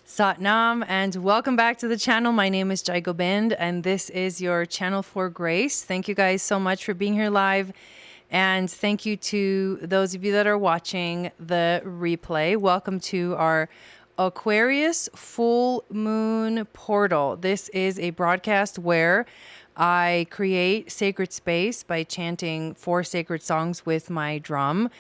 Satnam, and welcome back to the channel. My name is Jai Gobind, and this is your channel for grace. Thank you guys so much for being here live, and thank you to those of you that are watching the replay. Welcome to our Aquarius Full Moon Portal. This is a broadcast where I create sacred space by chanting 4 sacred songs with my drum.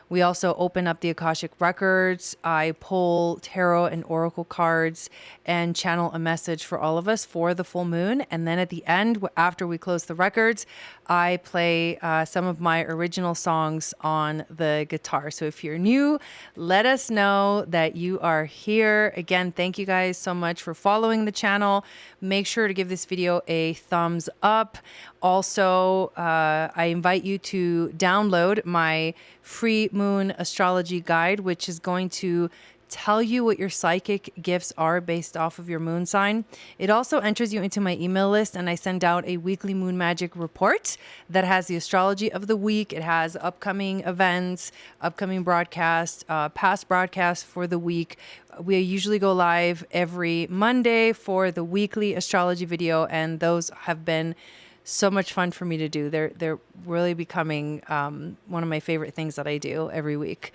We also open up the Akashic records. I pull tarot and oracle cards and channel a message for all of us for the full moon. And then at the end, after we close the records, I play some of my original songs on the guitar. So if you're new, let us know that you are here. Again, thank you guys so much for following the channel. Make sure to give this video a thumbs up. Also, I invite you to download my free moon astrology guide, which is going to tell you what your psychic gifts are based off of your moon sign. It also enters you into my email list, and I send out a weekly moon magic report that has the astrology of the week. It has upcoming events, upcoming broadcasts, past broadcasts for the week. We usually go live every Monday for the weekly astrology video, and those have been so much fun for me to do. They're really becoming one of my favorite things that I do every week.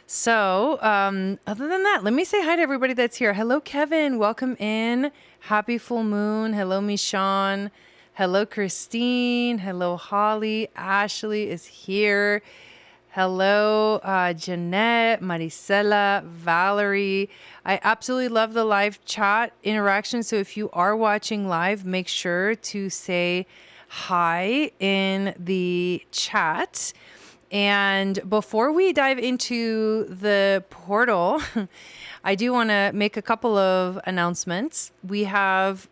So other than that, let me say hi to everybody that's here. Hello, Kevin. Welcome in. Happy full moon. Hello, Michonne. Hello, Christine. Hello, Holly. Ashley is here. Hello, Jeanette, Maricela, Valerie. I absolutely love the live chat interaction. So if you are watching live, make sure to say hi in the chat. And before we dive into the portal, I do want to make a couple of announcements. We have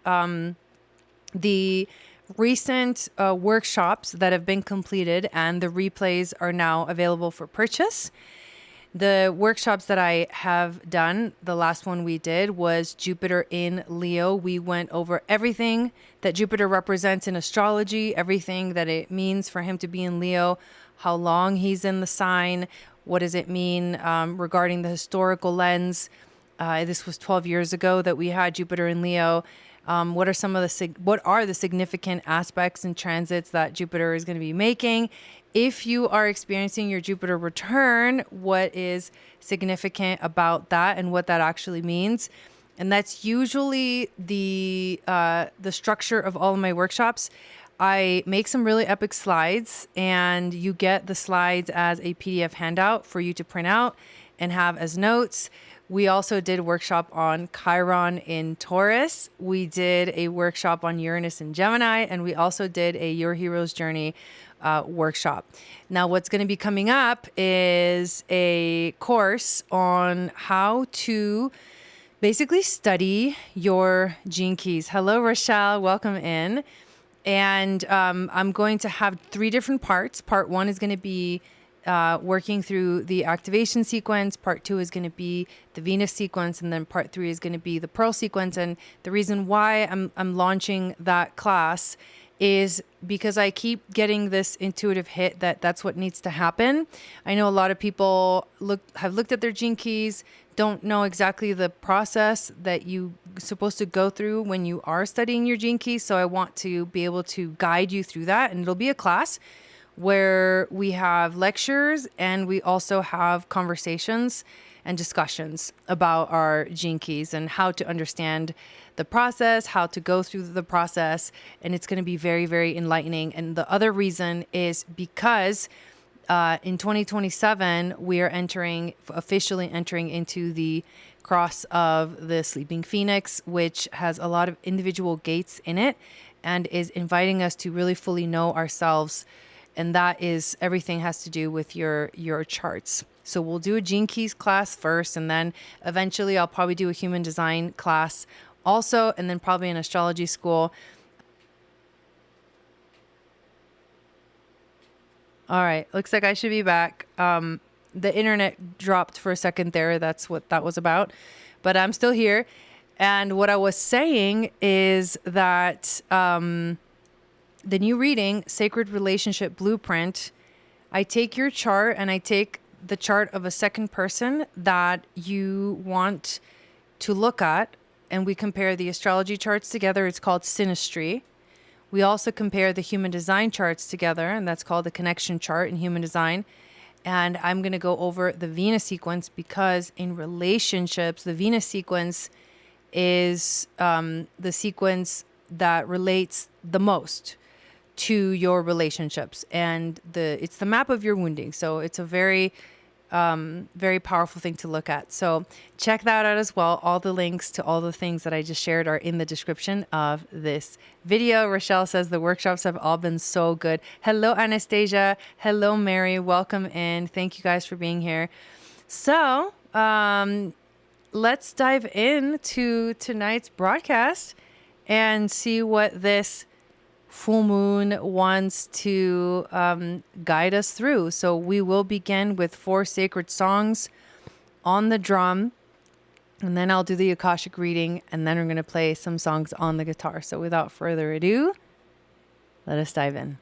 the recent workshops that have been completed, and the replays are now available for purchase. The workshops that I have done, the last one we did was Jupiter in Leo. We went over everything that Jupiter represents in astrology, everything that it means for him to be in Leo, how long he's in the sign, what does it mean regarding the historical lens. This was 12 years ago that we had Jupiter in Leo. What are the significant aspects and transits that Jupiter is going to be making? If you are experiencing your Jupiter return, what is significant about that and what that actually means? And that's usually the structure of all of my workshops. I make some really epic slides, and you get the slides as a PDF handout for you to print out and have as notes. We also did a workshop on Chiron in Taurus. We did a workshop on Uranus in Gemini, and we also did a Your Hero's Journey workshop. Now, what's going to be coming up is a course on how to basically study your gene keys. Hello, Rochelle. Welcome in. And I'm going to have 3 different parts. Part 1 is going to be working through the activation sequence. Part 2 is going to be the Venus sequence, and then part 3 is going to be the Pearl sequence. And the reason why I'm launching that class is because I keep getting this intuitive hit that that's what needs to happen. I know a lot of people have looked at their gene keys, don't know exactly the process that you're supposed to go through when you are studying your gene keys. So I want to be able to guide you through that. And it'll be a class where we have lectures and we also have conversations and discussions about our gene keys and how to understand the process, how to go through the process. And it's going to be very, very enlightening. And the other reason is because in 2027, we are officially entering into the cross of the sleeping phoenix, which has a lot of individual gates in it and is inviting us to really fully know ourselves. And that is, everything has to do with your charts. So we'll do a gene keys class first, and then eventually I'll probably do a human design class also, and then probably an astrology school. All right, looks like I should be back. The internet dropped for a second there. That's what that was about. But I'm still here. And what I was saying is that the new reading, Sacred Relationship Blueprint, I take your chart and I take the chart of a second person that you want to look at, and we compare the astrology charts together. It's called synastry. We also compare the human design charts together, and that's called the connection chart in human design. And I'm going to go over the Venus sequence because in relationships, the Venus sequence is the sequence that relates the most to your relationships, and it's the map of your wounding. So it's a very very powerful thing to look at. So check that out as well. All the links to all the things that I just shared are in the description of this video. Rochelle says the workshops have all been so good. Hello, Anastasia. Hello, Mary. Welcome in. Thank you guys for being here. So let's dive into tonight's broadcast and see what this full moon wants to guide us through. So we will begin with 4 sacred songs on the drum, and then I'll do the Akashic reading, and then we're going to play some songs on the guitar. So without further ado, let us dive in.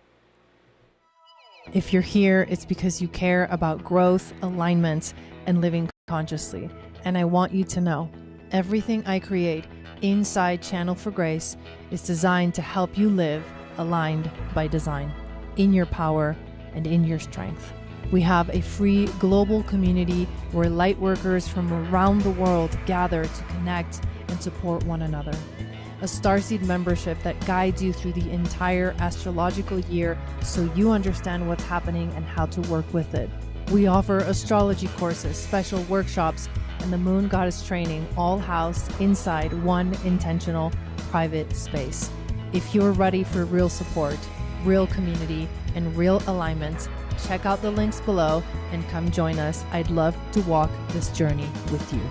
If you're here, it's because you care about growth, alignment, and living consciously. And I want you to know, everything I create inside Channel for Grace is designed to help you live aligned by design, in your power and in your strength. We have a free global community where light workers from around the world gather to connect and support one another. A starseed membership that guides you through the entire astrological year so you understand what's happening and how to work with it. We offer astrology courses, special workshops, and the Moon Goddess training, all housed inside one intentional private space. If you're ready for real support, real community, and real alignment, check out the links below and come join us. I'd love to walk this journey with you.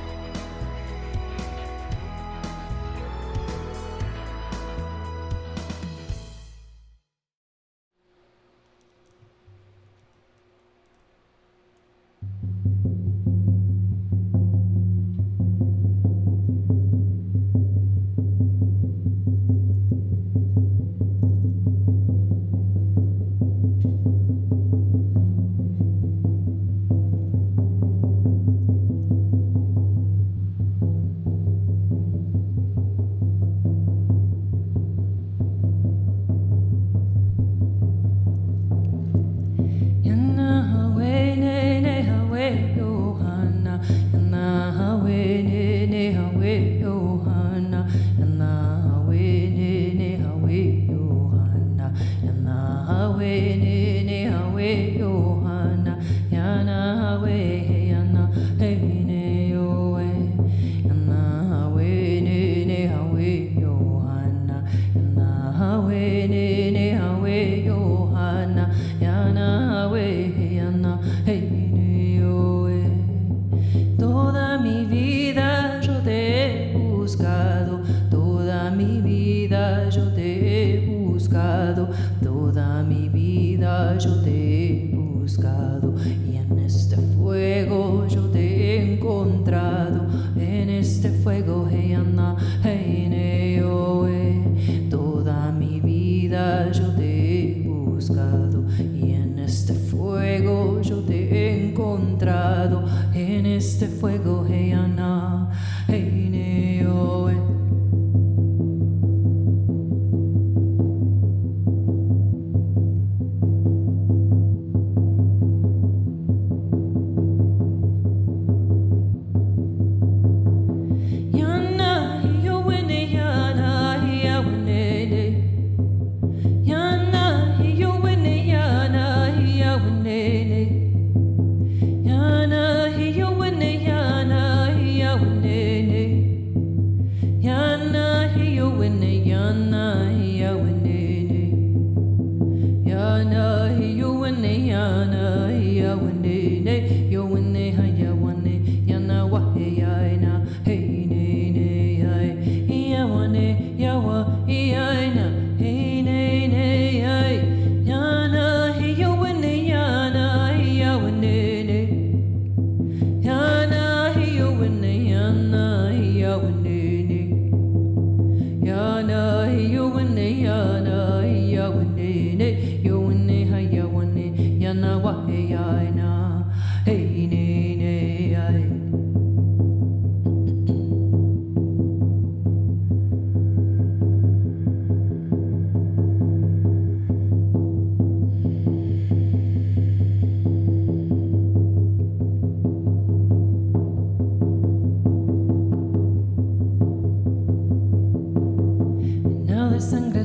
Toda mi vida yo te he buscado y en este fuego yo te he encontrado. En este fuego, hey Anna, hey Neoe. Toda mi vida yo te he buscado y en este fuego yo te he encontrado. En este fuego, hey Anna, hey Neoe.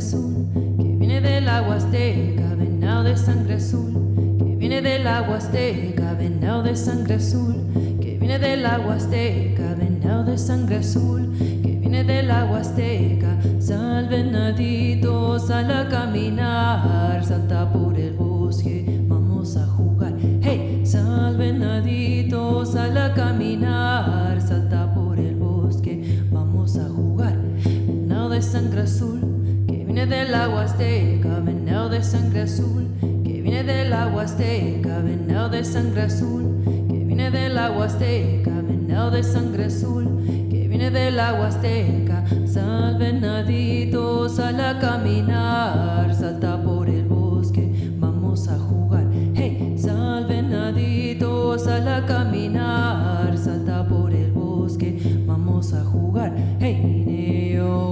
azul, que viene del agua azteca, venado de sangre azul, que viene del agua azteca, venado de sangre azul, que viene del agua azteca, venado de sangre azul, que viene del agua azteca. Sal venadito, sal a caminar, salta por el bosque, vamos a jugar. Hey, sal venadito, sal a caminar, salta por el bosque, vamos a jugar. Venado de sangre azul, que viene del agua azteca, venado de sangre azul, que viene del agua azteca, venado de sangre azul, que viene del agua azteca, venado de sangre azul, que viene del agua azteca. Sal venadito, sal a caminar, salta por el bosque, vamos a jugar. Hey, sal venadito, sal a caminar, salta por el bosque, vamos a jugar. Hey, neo,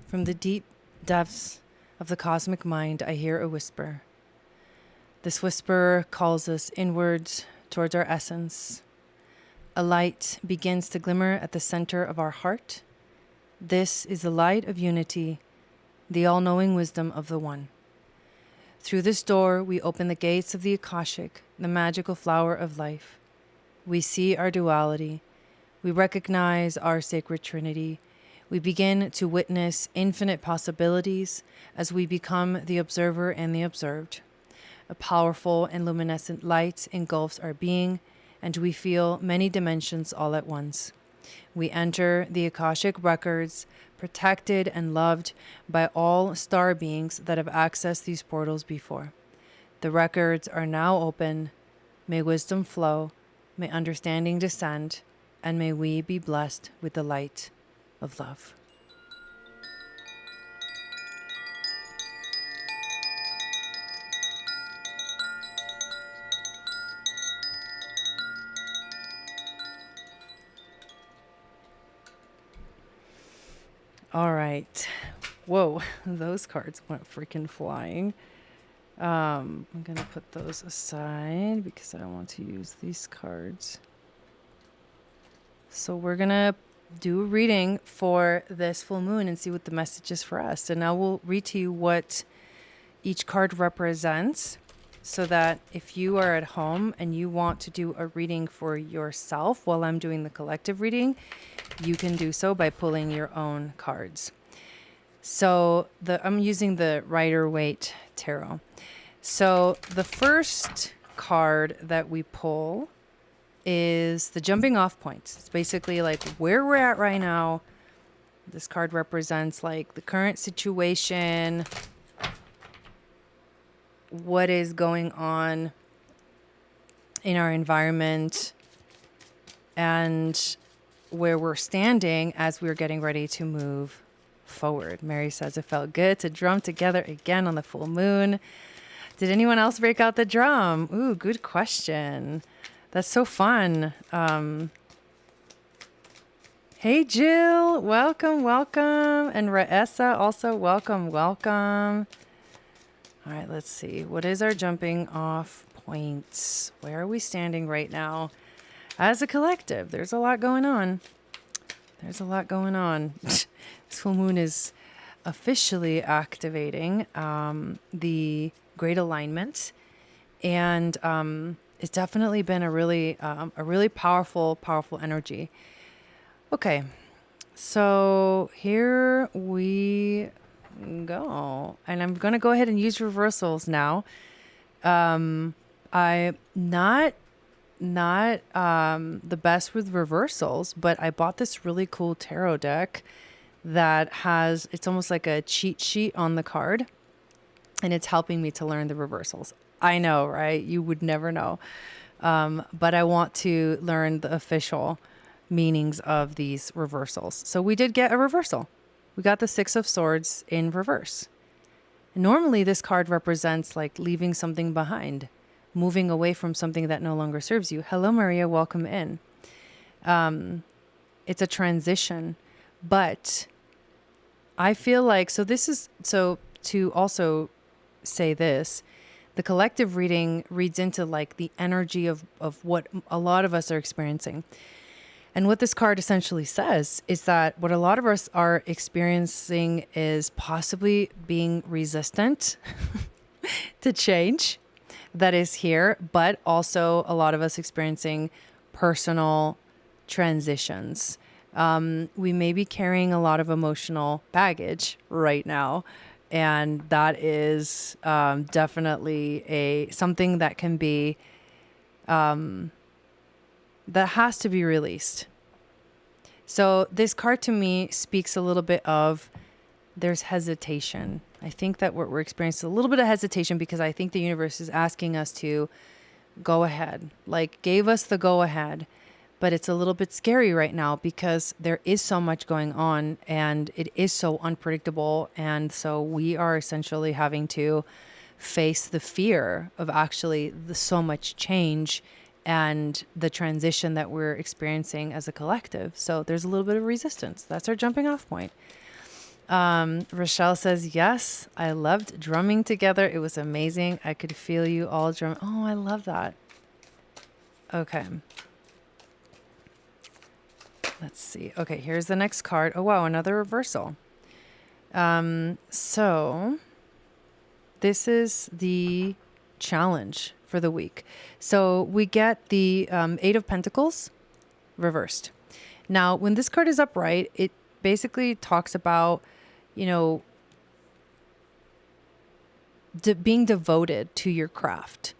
From the deep depths of the cosmic mind, I hear a whisper. This whisper calls us inwards towards our essence. A light begins to glimmer at the center of our heart. This is the light of unity, the all-knowing wisdom of the One. Through this door, we open the gates of the Akashic, the magical flower of life. We see our duality. We recognize our sacred trinity. We begin to witness infinite possibilities as we become the observer and the observed. A powerful and luminescent light engulfs our being, and we feel many dimensions all at once. We enter the Akashic records, protected and loved by all star beings that have accessed these portals before. The records are now open. May wisdom flow, may understanding descend, and may we be blessed with the light of love. All right. Whoa, those cards went freaking flying. I'm going to put those aside because I don't want to use these cards. So we're going to do a reading for this full moon and see what the message is for us. And I will read to you what each card represents so that if you are at home and you want to do a reading for yourself while I'm doing the collective reading, you can do so by pulling your own cards. So I'm using the Rider-Waite Tarot. So the first card that we pull is the jumping off points. It's basically like where we're at right now. This card represents like the current situation, what is going on in our environment, and where we're standing as we're getting ready to move forward. Mary says it felt good to drum together again on the full moon. Did anyone else break out the drum? Ooh, good question. That's so fun. Hey, Jill, welcome, welcome. And Raessa, also welcome, welcome. All right, let's see. What is our jumping off points? Where are we standing right now? As a collective, there's a lot going on. There's a lot going on. This full moon is officially activating the great alignment. And it's definitely been a really powerful energy. Okay, so here we go. And I'm going to go ahead and use reversals now. I'm not the best with reversals, but I bought this really cool tarot deck that has, it's almost like a cheat sheet on the card, and it's helping me to learn the reversals. I know, right? You would never know. But I want to learn the official meanings of these reversals. So we did get a reversal. We got the Six of Swords in reverse. Normally this card represents like leaving something behind, moving away from something that no longer serves you. Hello, Maria. Welcome in. It's a transition, but I feel like, so to also say this, the collective reading reads into like the energy of what a lot of us are experiencing. And what this card essentially says is that what a lot of us are experiencing is possibly being resistant to change that is here, but also a lot of us experiencing personal transitions. We may be carrying a lot of emotional baggage right now, and that is definitely something that can be that has to be released. So this card to me speaks a little bit of there's hesitation. I think that what we're experiencing is a little bit of hesitation because I think the universe is asking us to go ahead, like gave us the go ahead, but it's a little bit scary right now because there is so much going on and it is so unpredictable. And so we are essentially having to face the fear of actually so much change and the transition that we're experiencing as a collective. So there's a little bit of resistance. That's our jumping off point. Rochelle says, yes, I loved drumming together. It was amazing. I could feel you all drum. Oh, I love that. Okay. Let's see. Okay, here's the next card. Oh, wow, another reversal. So this is the challenge for the week. So we get the Eight of Pentacles reversed. Now, when this card is upright, it basically talks about, being devoted to your craft,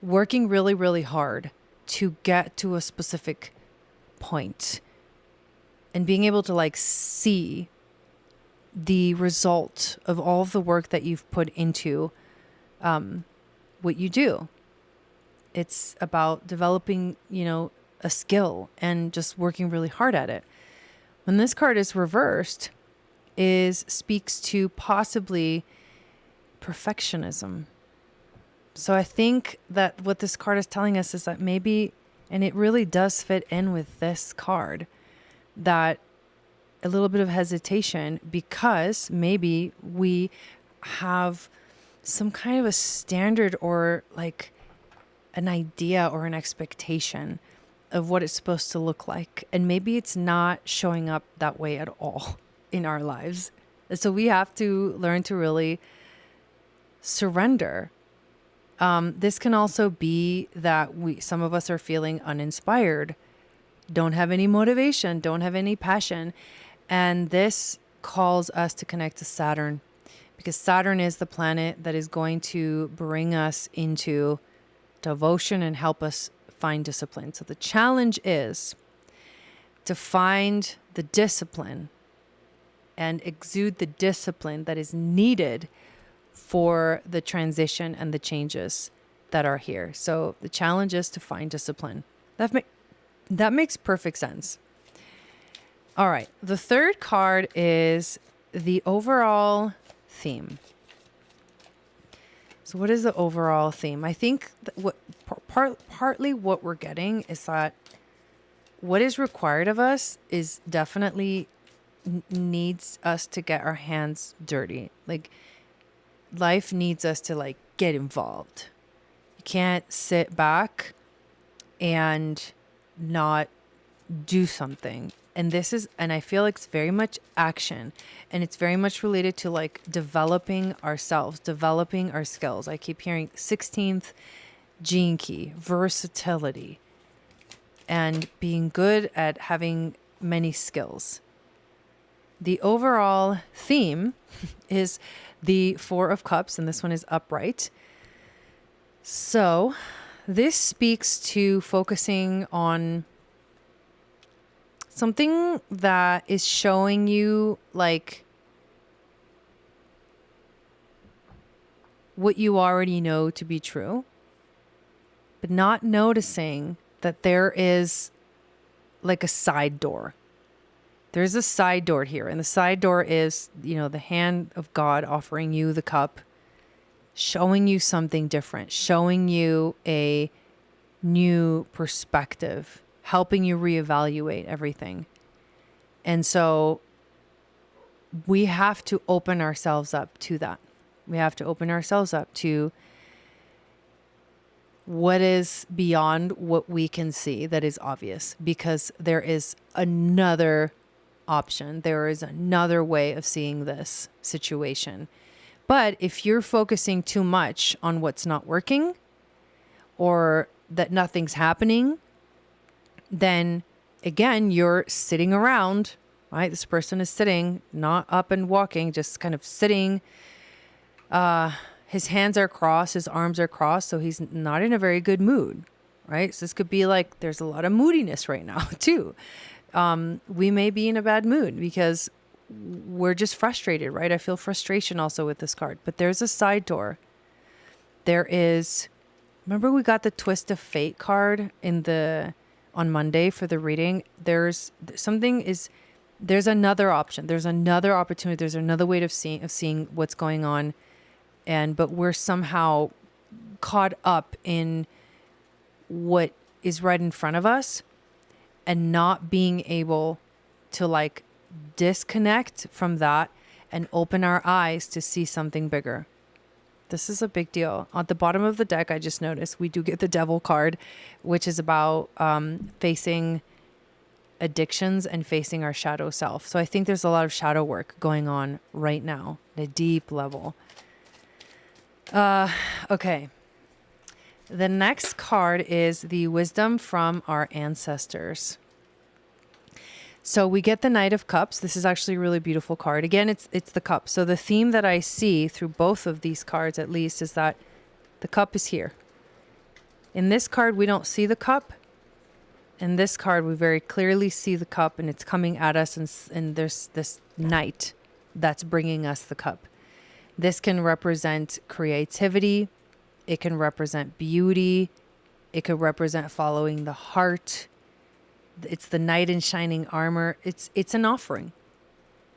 working really, really hard to get to a specific point and being able to like see the result of all of the work that you've put into what you do. It's about developing, a skill and just working really hard at it. When this card is reversed, speaks to possibly perfectionism. So I think that what this card is telling us is that maybe, and it really does fit in with this card, that a little bit of hesitation because maybe we have some kind of a standard or like an idea or an expectation of what it's supposed to look like. And maybe it's not showing up that way at all in our lives. And so we have to learn to really surrender. This can also be that some of us are feeling uninspired, don't have any motivation, don't have any passion. And this calls us to connect to Saturn, because Saturn is the planet that is going to bring us into devotion and help us find discipline. So the challenge is to find the discipline and exude the discipline that is needed for the transition and the changes that are here. So the challenge is to find discipline. That makes perfect sense. All right. The third card is the overall theme. So what is the overall theme? I think what partly what we're getting is that what is required of us is definitely needs us to get our hands dirty. Like, life needs us to like get involved. You can't sit back and not do something. And I feel like it's very much action, and it's very much related to like developing ourselves, developing our skills. I keep hearing 16th gene key, versatility, and being good at having many skills. The overall theme is the Four of Cups, and this one is upright. So this speaks to focusing on something that is showing you like what you already know to be true, but not noticing that there is like a side door. There's a side door here, and the side door is, the hand of God offering you the cup, showing you something different, showing you a new perspective, helping you reevaluate everything. And so we have to open ourselves up to that. We have to open ourselves up to what is beyond what we can see that is obvious, because there is another option. There is another way of seeing this situation. But if you're focusing too much on what's not working or that nothing's happening, then again, you're sitting around, right? This person is sitting, not up and walking, just kind of sitting. His hands are crossed, his arms are crossed, so he's not in a very good mood, right? So this could be like there's a lot of moodiness right now too. We may be in a bad mood because we're just frustrated, right? I feel frustration also with this card, but there's a side door. Remember we got the Twist of Fate card on Monday for the reading. There's another option. There's another opportunity. There's another way of seeing what's going on. But we're somehow caught up in what is right in front of us and not being able to like disconnect from that and open our eyes to see something bigger. This is a big deal. At the bottom of the deck, I just noticed we do get the Devil card, which is about facing addictions and facing our shadow self. So I think there's a lot of shadow work going on right now at a deep level. Okay. The next card is the Wisdom from Our Ancestors. So we get the Knight of Cups. This is actually a really beautiful card. Again, it's the cup. So the theme that I see through both of these cards, at least, is that the cup is here. In this card, we don't see the cup. In this card, we very clearly see the cup, and it's coming at us, and there's this knight that's bringing us the cup. This can represent creativity. It can represent beauty. It could represent following the heart. It's the knight in shining armor. It's an offering.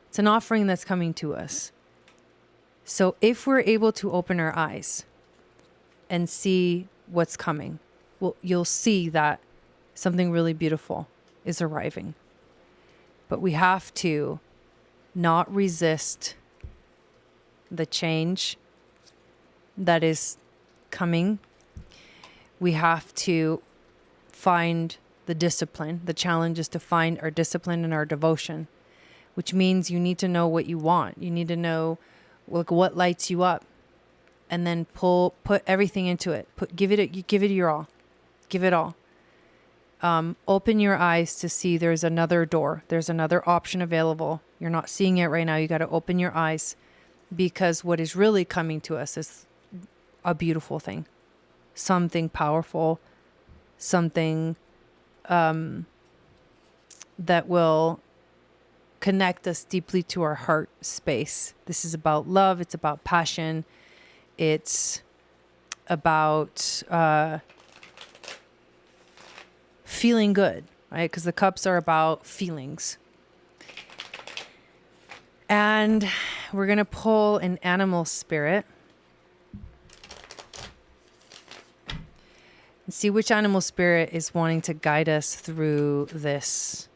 It's an offering that's coming to us. So if we're able to open our eyes and see what's coming, well, you'll see that something really beautiful is arriving. But we have to not resist the change that is coming. We have to find the discipline. The challenge is to find our discipline and our devotion, which means you need to know what you want. You need to know like what lights you up, and then put everything into it. Give it your all. Give it all. Open your eyes to see there's another door. There's another option available. You're not seeing it right now. You got to open your eyes, because what is really coming to us is a beautiful thing, something powerful, something that will connect us deeply to our heart space. This is about love. It's about passion. It's about feeling good, right? Because the cups are about feelings. And we're going to pull an animal spirit and see which animal spirit is wanting to guide us through this.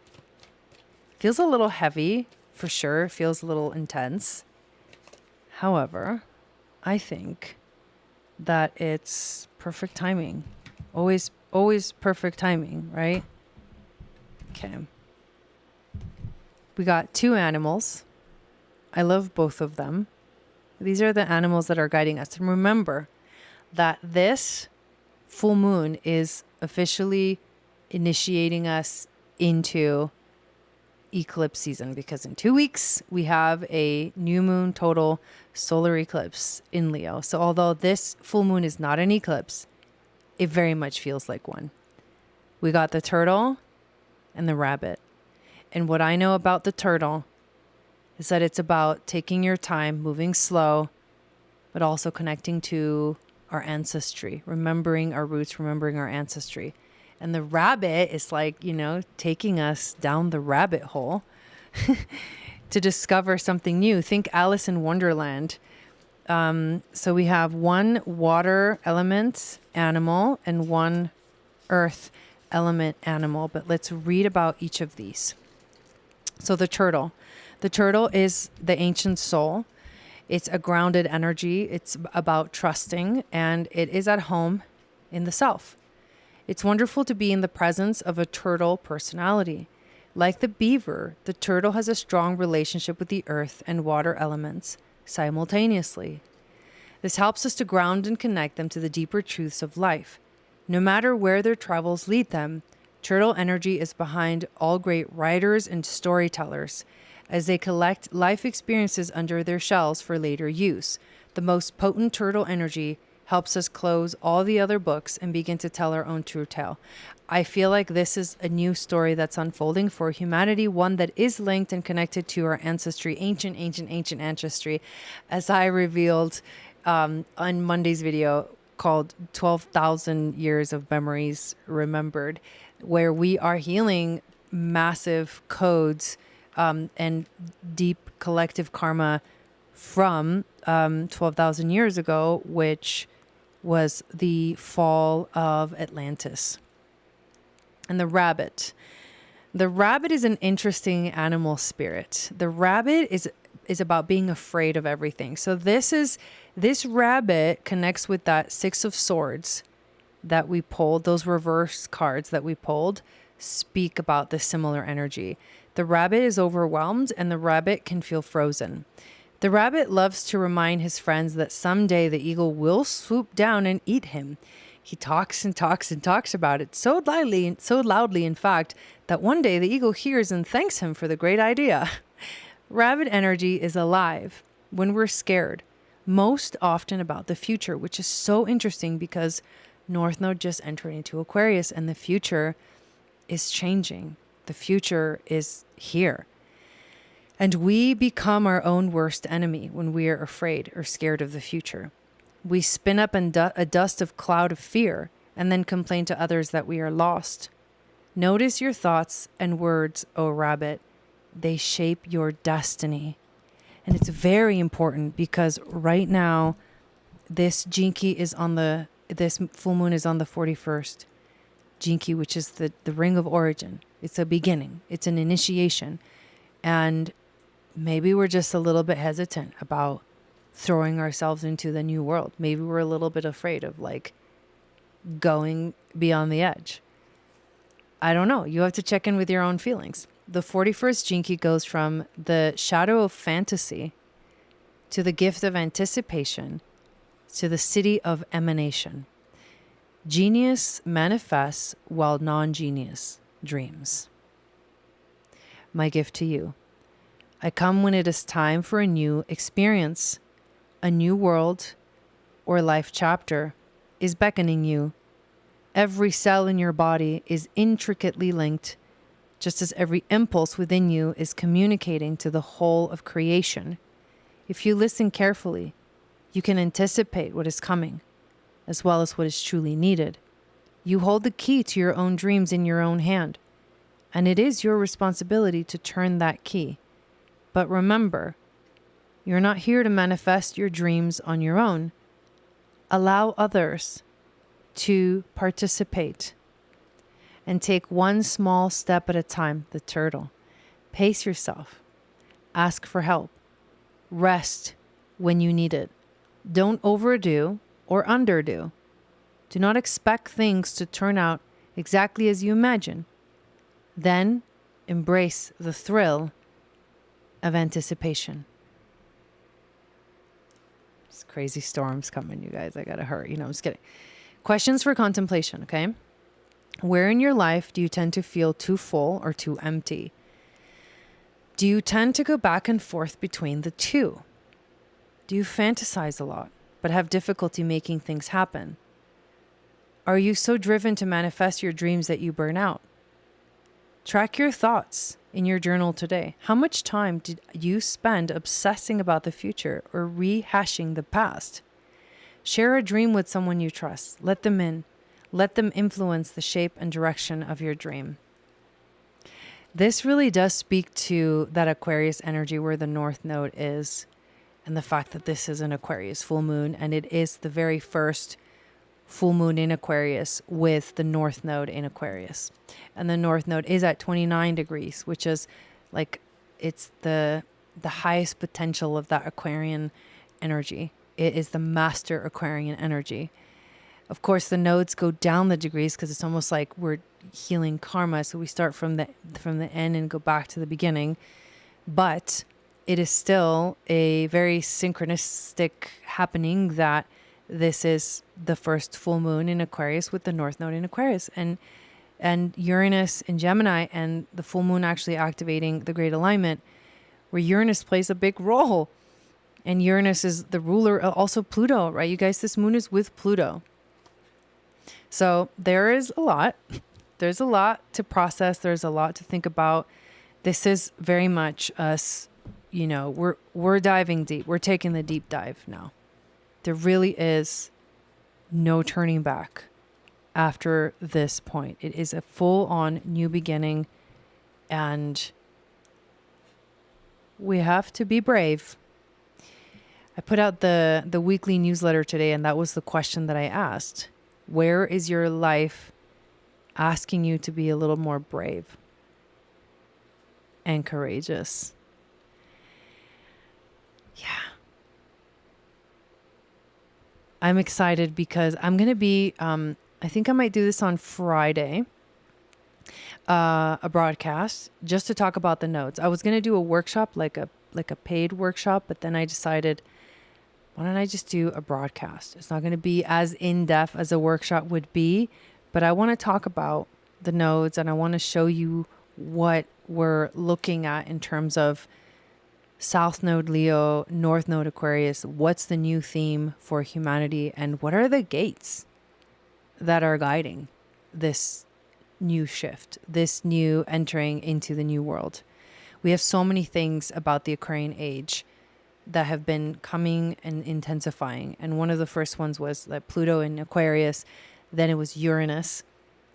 Feels a little heavy, for sure. Feels a little intense. However, I think that it's perfect timing. Always perfect timing, right? Okay. We got two animals. I love both of them. These are the animals that are guiding us. And remember that this full moon is officially initiating us into eclipse season, because in 2 weeks we have a new moon total solar eclipse in Leo. So although this full moon is not an eclipse, it very much feels like one. We got the turtle and the rabbit. And what I know about the turtle is that it's about taking your time, moving slow, but also connecting to our ancestry, remembering our roots, remembering our ancestry. And the rabbit is like, you know, taking us down the rabbit hole to discover something new. Think Alice in Wonderland. So we have one water element animal and one earth element animal, but let's read about each of these. So the turtle. The turtle is the ancient soul. It's a grounded energy. It's about trusting, and it is at home in the self. It's wonderful to be in the presence of a turtle personality. Like the beaver, the turtle has a strong relationship with the earth and water elements simultaneously. This helps us to ground and connect them to the deeper truths of life. No matter where their travels lead them, turtle energy is behind all great writers and storytellers as they collect life experiences under their shells for later use. The most potent turtle energy helps us close all the other books and begin to tell our own true tale. I feel like this is a new story that's unfolding for humanity, one that is linked and connected to our ancestry, ancient ancestry, as I revealed on Monday's video called 12,000 Years of Memories Remembered, where we are healing massive codes and deep collective karma from 12,000 years ago, which was the fall of Atlantis. And the rabbit. The rabbit is an interesting animal spirit. The rabbit is about being afraid of everything. So this rabbit connects with that Six of Swords that we pulled. Those reverse cards that we pulled speak about this similar energy. The rabbit is overwhelmed, and the rabbit can feel frozen. The rabbit loves to remind his friends that someday the eagle will swoop down and eat him. He talks and talks and talks about it so loudly, in fact, that one day the eagle hears and thanks him for the great idea. Rabbit energy is alive when we're scared, most often about the future, which is so interesting because North Node just entered into Aquarius and the future is changing. The future is here. And we become our own worst enemy when we are afraid or scared of the future. We spin up a dust of cloud of fear and then complain to others that we are lost. Notice your thoughts and words, O rabbit. They shape your destiny. And it's very important because right now, this Jinki is this full moon is on the 41st. Jinki, which is the ring of origin. It's a beginning. It's an initiation. And maybe we're just a little bit hesitant about throwing ourselves into the new world. Maybe we're a little bit afraid of going beyond the edge. I don't know. You have to check in with your own feelings. The 41st Jinki goes from the shadow of fantasy to the gift of anticipation to the city of emanation. Genius manifests while non-genius dreams. My gift to you. I come when it is time for a new experience. A new world or life chapter is beckoning you. Every cell in your body is intricately linked, just as every impulse within you is communicating to the whole of creation. If you listen carefully, you can anticipate what is coming, as well as what is truly needed. You hold the key to your own dreams in your own hand, and it is your responsibility to turn that key. But remember, you're not here to manifest your dreams on your own. Allow others to participate and take one small step at a time, the turtle. Pace yourself. Ask for help. Rest when you need it. Don't overdo or underdo. Do not expect things to turn out exactly as you imagine. Then embrace the thrill of anticipation. There's crazy storms coming, you guys. I gotta hurry. I'm just kidding. Questions for contemplation, okay? Where in your life do you tend to feel too full or too empty? Do you tend to go back and forth between the two? Do you fantasize a lot, but have difficulty making things happen? Are you so driven to manifest your dreams that you burn out? Track your thoughts in your journal today. How much time did you spend obsessing about the future or rehashing the past? Share a dream with someone you trust. Let them in. Let them influence the shape and direction of your dream. This really does speak to that Aquarius energy where the North Node is, and the fact that this is an Aquarius full moon, and it is the very first full moon in Aquarius with the North Node in Aquarius. And the North Node is at 29 degrees, which is like, it's the highest potential of that Aquarian energy. It is the master Aquarian energy. Of course, the nodes go down the degrees because it's almost like we're healing karma. So we start from the end and go back to the beginning. But it is still a very synchronistic happening that this is the first full moon in Aquarius with the North Node in Aquarius. And Uranus in Gemini, and the full moon actually activating the great alignment, where Uranus plays a big role. And Uranus is the ruler, also Pluto, right? You guys, this moon is with Pluto. So there is a lot. There's a lot to process. There's a lot to think about. This is very much us, we're diving deep. We're taking the deep dive now. There really is no turning back after this point. It is a full-on new beginning, and we have to be brave. I put out the weekly newsletter today, and that was the question that I asked. Where is your life asking you to be a little more brave and courageous? Yeah. I'm excited because I'm going to be, I think I might do this on Friday, a broadcast just to talk about the nodes. I was going to do a workshop, like a paid workshop, but then I decided, why don't I just do a broadcast? It's not going to be as in-depth as a workshop would be, but I want to talk about the nodes, and I want to show you what we're looking at in terms of South Node Leo, North Node Aquarius. What's the new theme for humanity, and what are the gates that are guiding this new shift, this new entering into the new world? We have so many things about the Aquarian age that have been coming and intensifying. And one of the first ones was like Pluto in Aquarius. Then it was Uranus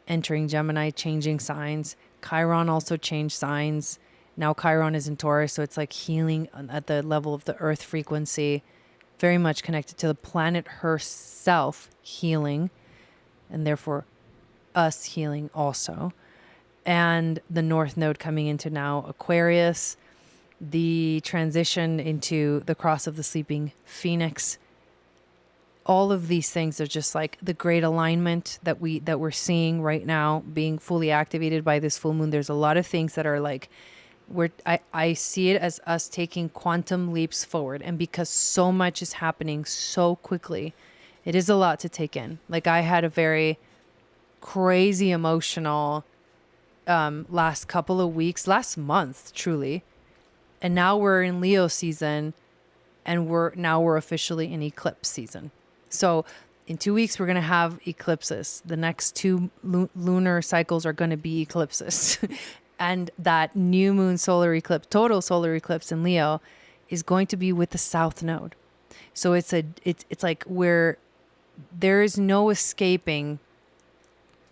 entering Gemini, changing signs. Chiron also changed signs. Now Chiron is in Taurus, so it's like healing at the level of the earth frequency, very much connected to the planet herself healing, and therefore us healing also. And the North Node coming into now Aquarius, the transition into the cross of the sleeping Phoenix. All of these things are just like the great alignment that we're seeing right now being fully activated by this full moon. There's a lot of things that are like, I see it as us taking quantum leaps forward. And because so much is happening so quickly It is a lot to take in. Like, I had a very crazy emotional last couple of weeks, last month, truly. And now we're in Leo season, and we're officially in eclipse season. So in 2 weeks, we're going to have eclipses. The next two lunar cycles are going to be eclipses. And that new moon solar eclipse, total solar eclipse in Leo, is going to be with the south node. So it's like where there is no escaping.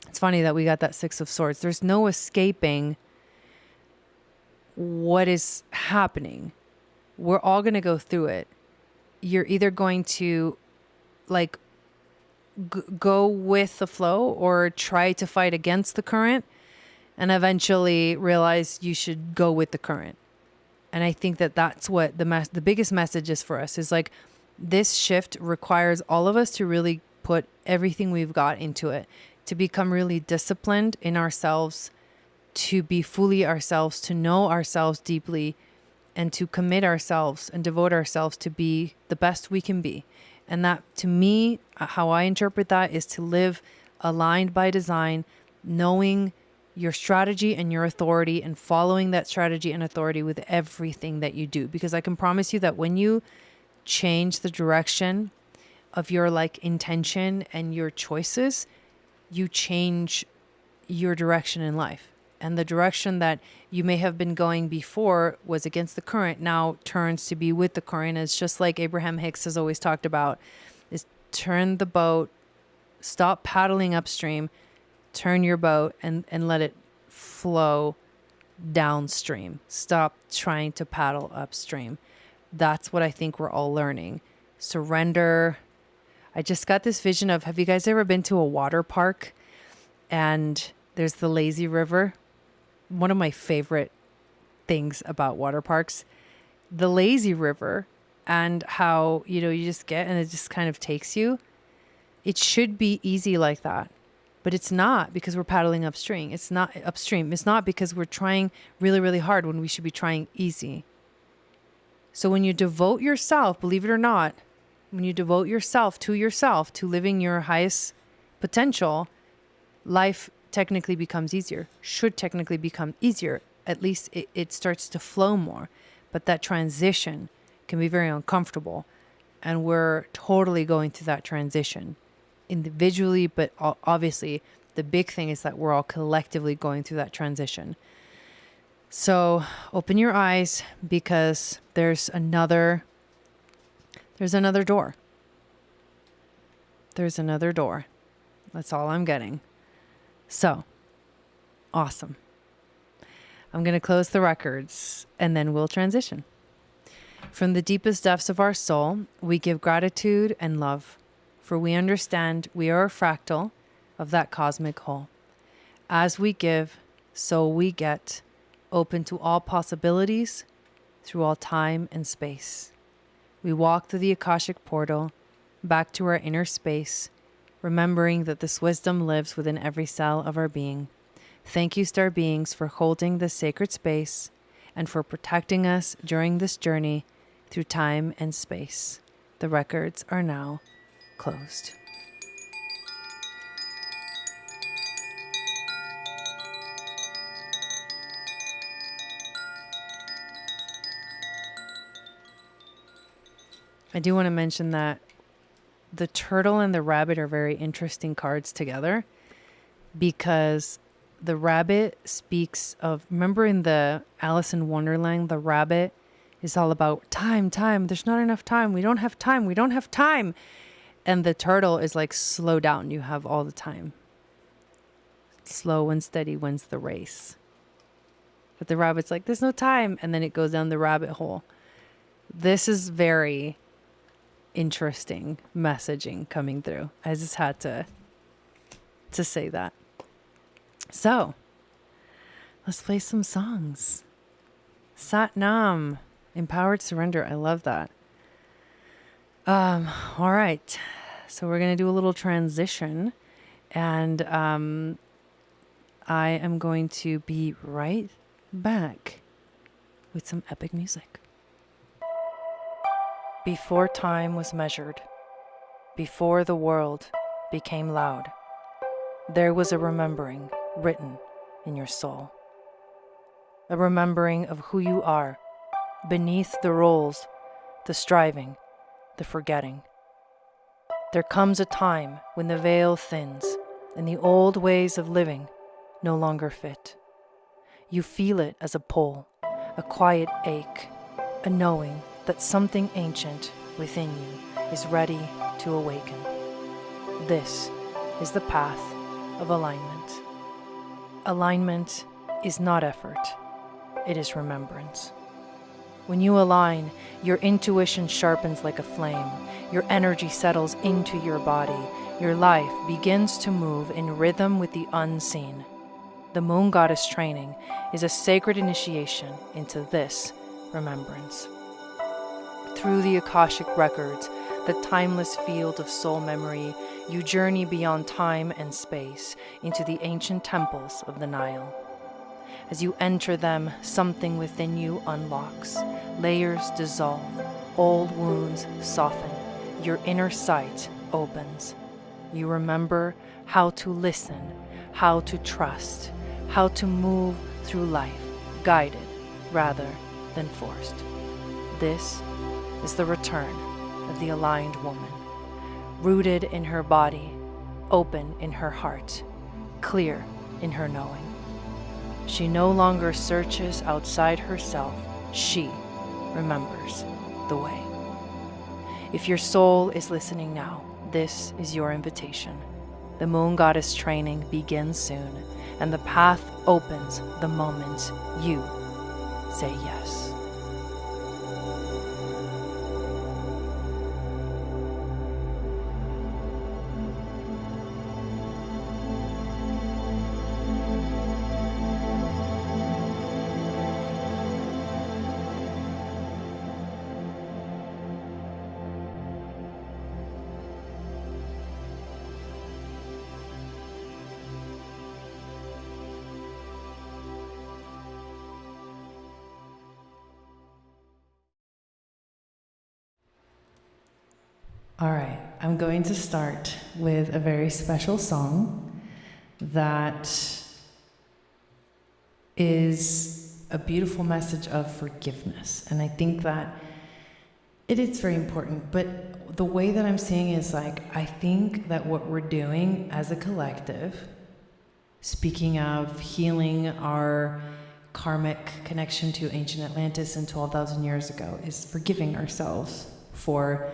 It's funny that we got that Six of Swords. There's no escaping what is happening. We're all going to go through it. You're either going to like go with the flow or try to fight against the current and eventually realize you should go with the current. And I think that that's what the biggest message is for us, is like, this shift requires all of us to really put everything we've got into it, to become really disciplined in ourselves, to be fully ourselves, to know ourselves deeply, and to commit ourselves and devote ourselves to be the best we can be. And that, to me, how I interpret that is to live aligned by design, knowing your strategy and your authority and following that strategy and authority with everything that you do. Because I can promise you that when you change the direction of your like intention and your choices, you change your direction in life. And the direction that you may have been going before was against the current, now turns to be with the current. It's just like Abraham Hicks has always talked about, is turn the boat, stop paddling upstream, turn your boat and let it flow downstream. Stop trying to paddle upstream. That's what I think we're all learning. Surrender. I just got this vision of, have you guys ever been to a water park and there's the lazy river? One of my favorite things about water parks, the lazy river, and how, you know, you just get and it just kind of takes you. It should be easy like that, but it's not, because we're paddling upstream. It's not upstream. It's not because we're trying really, really hard when we should be trying easy. So when you devote yourself, believe it or not, when you devote yourself, to living your highest potential, life technically becomes easier, should technically become easier. At least it starts to flow more. But that transition can be very uncomfortable. And we're totally going through that transition individually, but obviously the big thing is that we're all collectively going through that transition. So open your eyes, because there's another door. There's another door. That's all I'm getting. So, awesome. I'm going to close the records and then we'll transition. From the deepest depths of our soul, we give gratitude and love, for we understand we are a fractal of that cosmic whole. As we give, so we get, open to all possibilities through all time and space. We walk through the Akashic portal, back to our inner space, remembering that this wisdom lives within every cell of our being. Thank you, star beings, for holding this sacred space and for protecting us during this journey through time and space. The records are now closed. I do want to mention that the turtle and the rabbit are very interesting cards together, because the rabbit speaks of, remember in the Alice in Wonderland, the rabbit is all about time. There's not enough time. We don't have time. And the turtle is like, slow down. You have all the time. Slow and steady wins the race. But the rabbit's like, there's no time. And then it goes down the rabbit hole. This is very interesting messaging coming through. I just had to say that. So let's play some songs. Sat Nam, Empowered Surrender. I love that. All right. So we're going to do a little transition, and I am going to be right back with some epic music. Before time was measured, before the world became loud, there was a remembering written in your soul. A remembering of who you are beneath the roles, the striving, the forgetting. There comes a time when the veil thins and the old ways of living no longer fit. You feel it as a pull, a quiet ache, a knowing that something ancient within you is ready to awaken. This is the path of alignment. Alignment is not effort, it is remembrance. When you align, your intuition sharpens like a flame, your energy settles into your body, your life begins to move in rhythm with the unseen. The Moon Goddess training is a sacred initiation into this remembrance. Through the Akashic records, the timeless field of soul memory, you journey beyond time and space into the ancient temples of the Nile. As you enter them, something within you unlocks, layers dissolve, old wounds soften, your inner sight opens. You remember how to listen, how to trust, how to move through life, guided rather than forced. This is the return of the aligned woman, rooted in her body, open in her heart, clear in her knowing. She no longer searches outside herself, she remembers the way. If your soul is listening now, this is your invitation. The Moon Goddess training begins soon, and the path opens the moment you say yes. All right, I'm going to start with a very special song that is a beautiful message of forgiveness. And I think that it is very important, but the way that I'm seeing is like, I think that what we're doing as a collective, speaking of healing our karmic connection to ancient Atlantis and 12,000 years ago, is forgiving ourselves for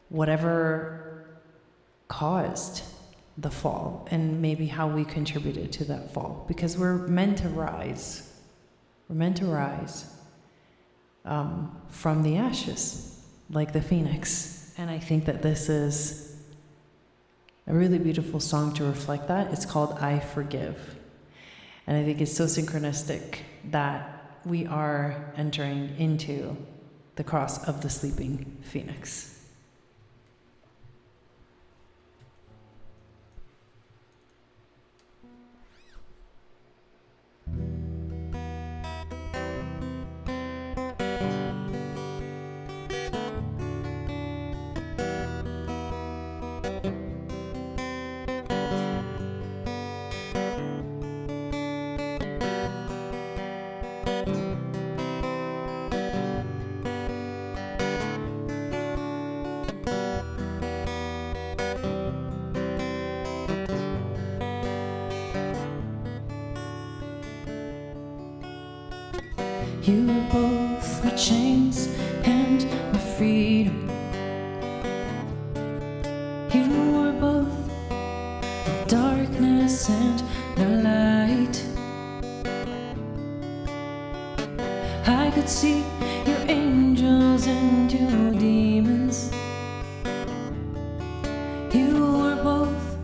whatever caused the fall and maybe how we contributed to that fall, because we're meant to rise. We're meant to rise from the ashes, like the phoenix. And I think that this is a really beautiful song to reflect that. It's called I Forgive. And I think it's so synchronistic that we are entering into the cross of the sleeping phoenix. You were both my chains and my freedom. You were both the darkness and the light. I could see your angels and your demons. You were both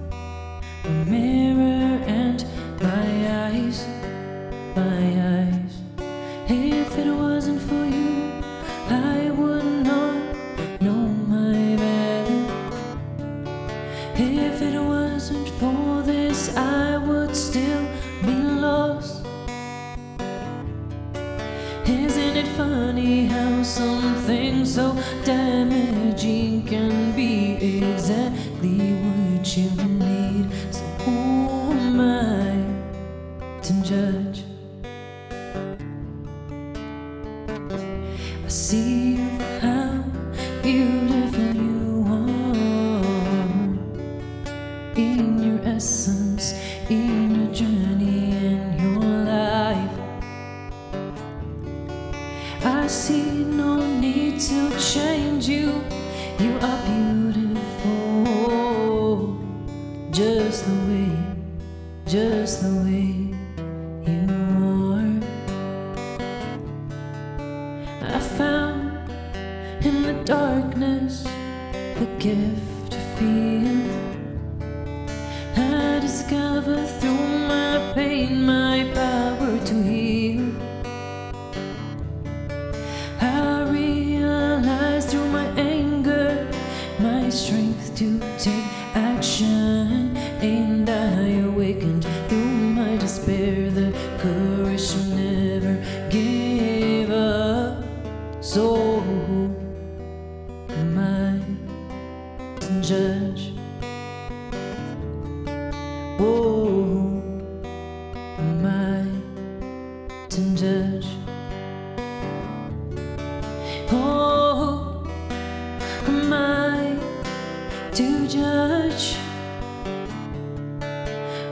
a mirror and my eyes, my eyes. If it wasn't for you, I would not know my value. If it wasn't for this, I would still be lost. Isn't it funny how something so damaging can be exact? see how beautiful you are in your essence, in your journey, in your life. I see no need to change you. You are beautiful, just the way you are. I found in the darkness the gift to feel. I discovered through my pain my power to heal. I realized through my anger my strength to take action, and I awakened through my despair the courage to never give up. So who am I to judge? Oh, am I to judge? Oh, am I to judge?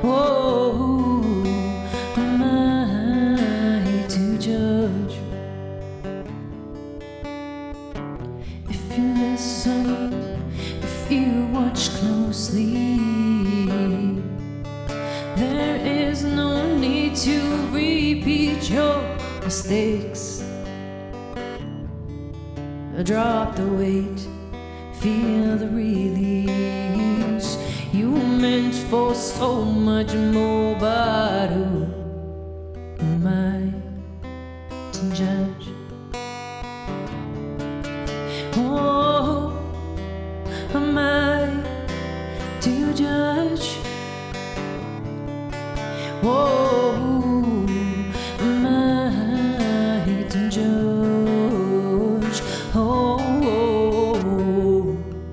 Oh, am I to judge? If you listen, if you watch closely, there is no need to repeat your mistakes. Drop the weight, feel the release. You meant for so much more, but who am I to judge? Oh, am I to judge? Oh, am I to judge? Oh, oh, oh,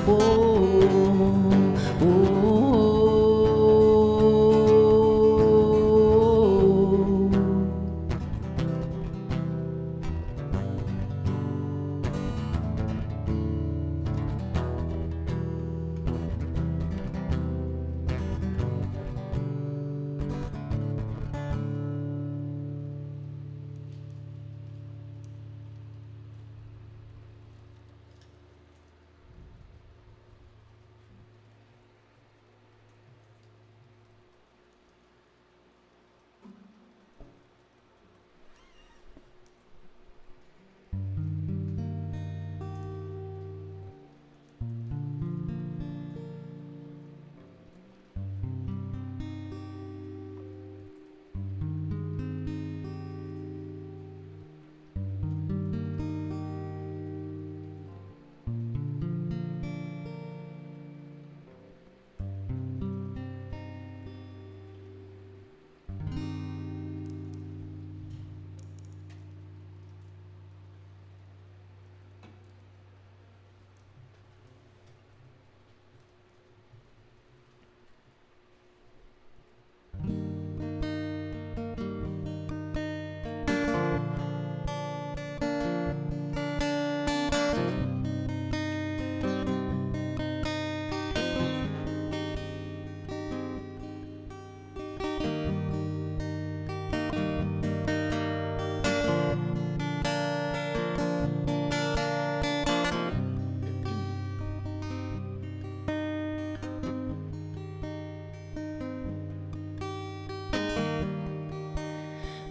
oh,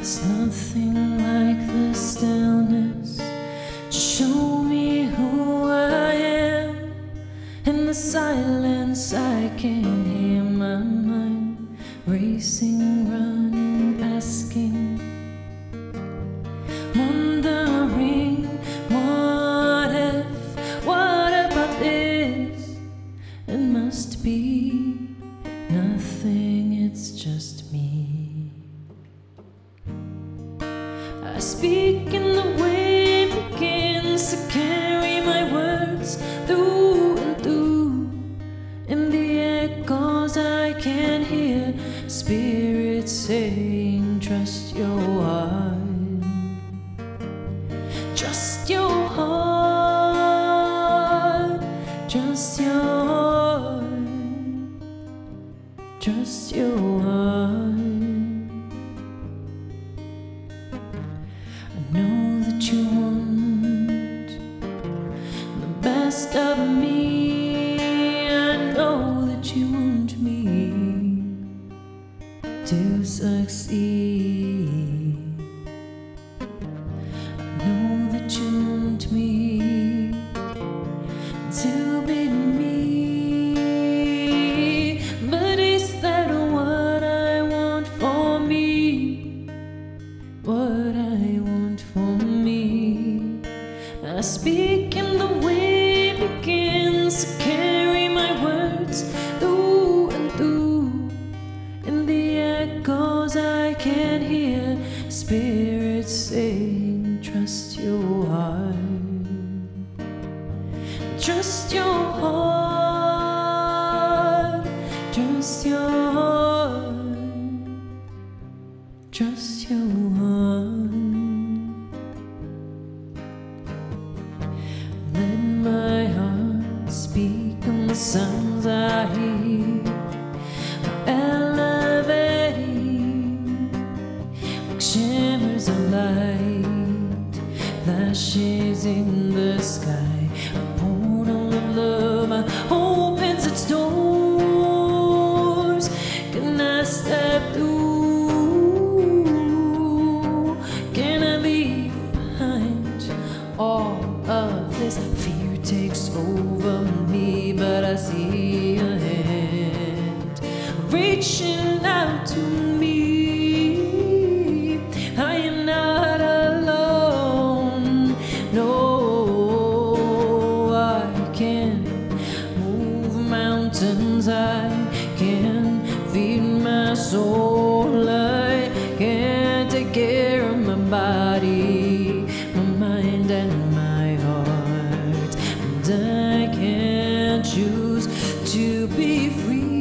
There's nothing like the stillness to show me who I am. In the silence I can hear my mind racing, running, asking, wondering, what if, what about this? It must be nothing, it's just me. I speak in the wind begins to carry my words through and through. In the echoes I can hear spirits saying, trust your heart. Trust your heart. Trust your heart. Trust your heart. I know that you want the best of me. I know that you want me to succeed. I know that you want me to be me. But is that what I want for me? What I want for me? I speak and the wind begins to carry my words through and through. In the echoes I can hear spirits saying, trust your heart. Trust your heart. Trust your heart. Trust your heart. Let my heart speak on the sounds I hear, elevating like shimmers of light, flashes in the sky. A portal of love opens its doors. Can I step through? Can I leave behind all of this? Fear takes over me, but I see a hand reaching out to me. I am not alone. No, I can move mountains. I can feed my soul. I can take care of my body, my mind, and my heart. And I can choose to be free.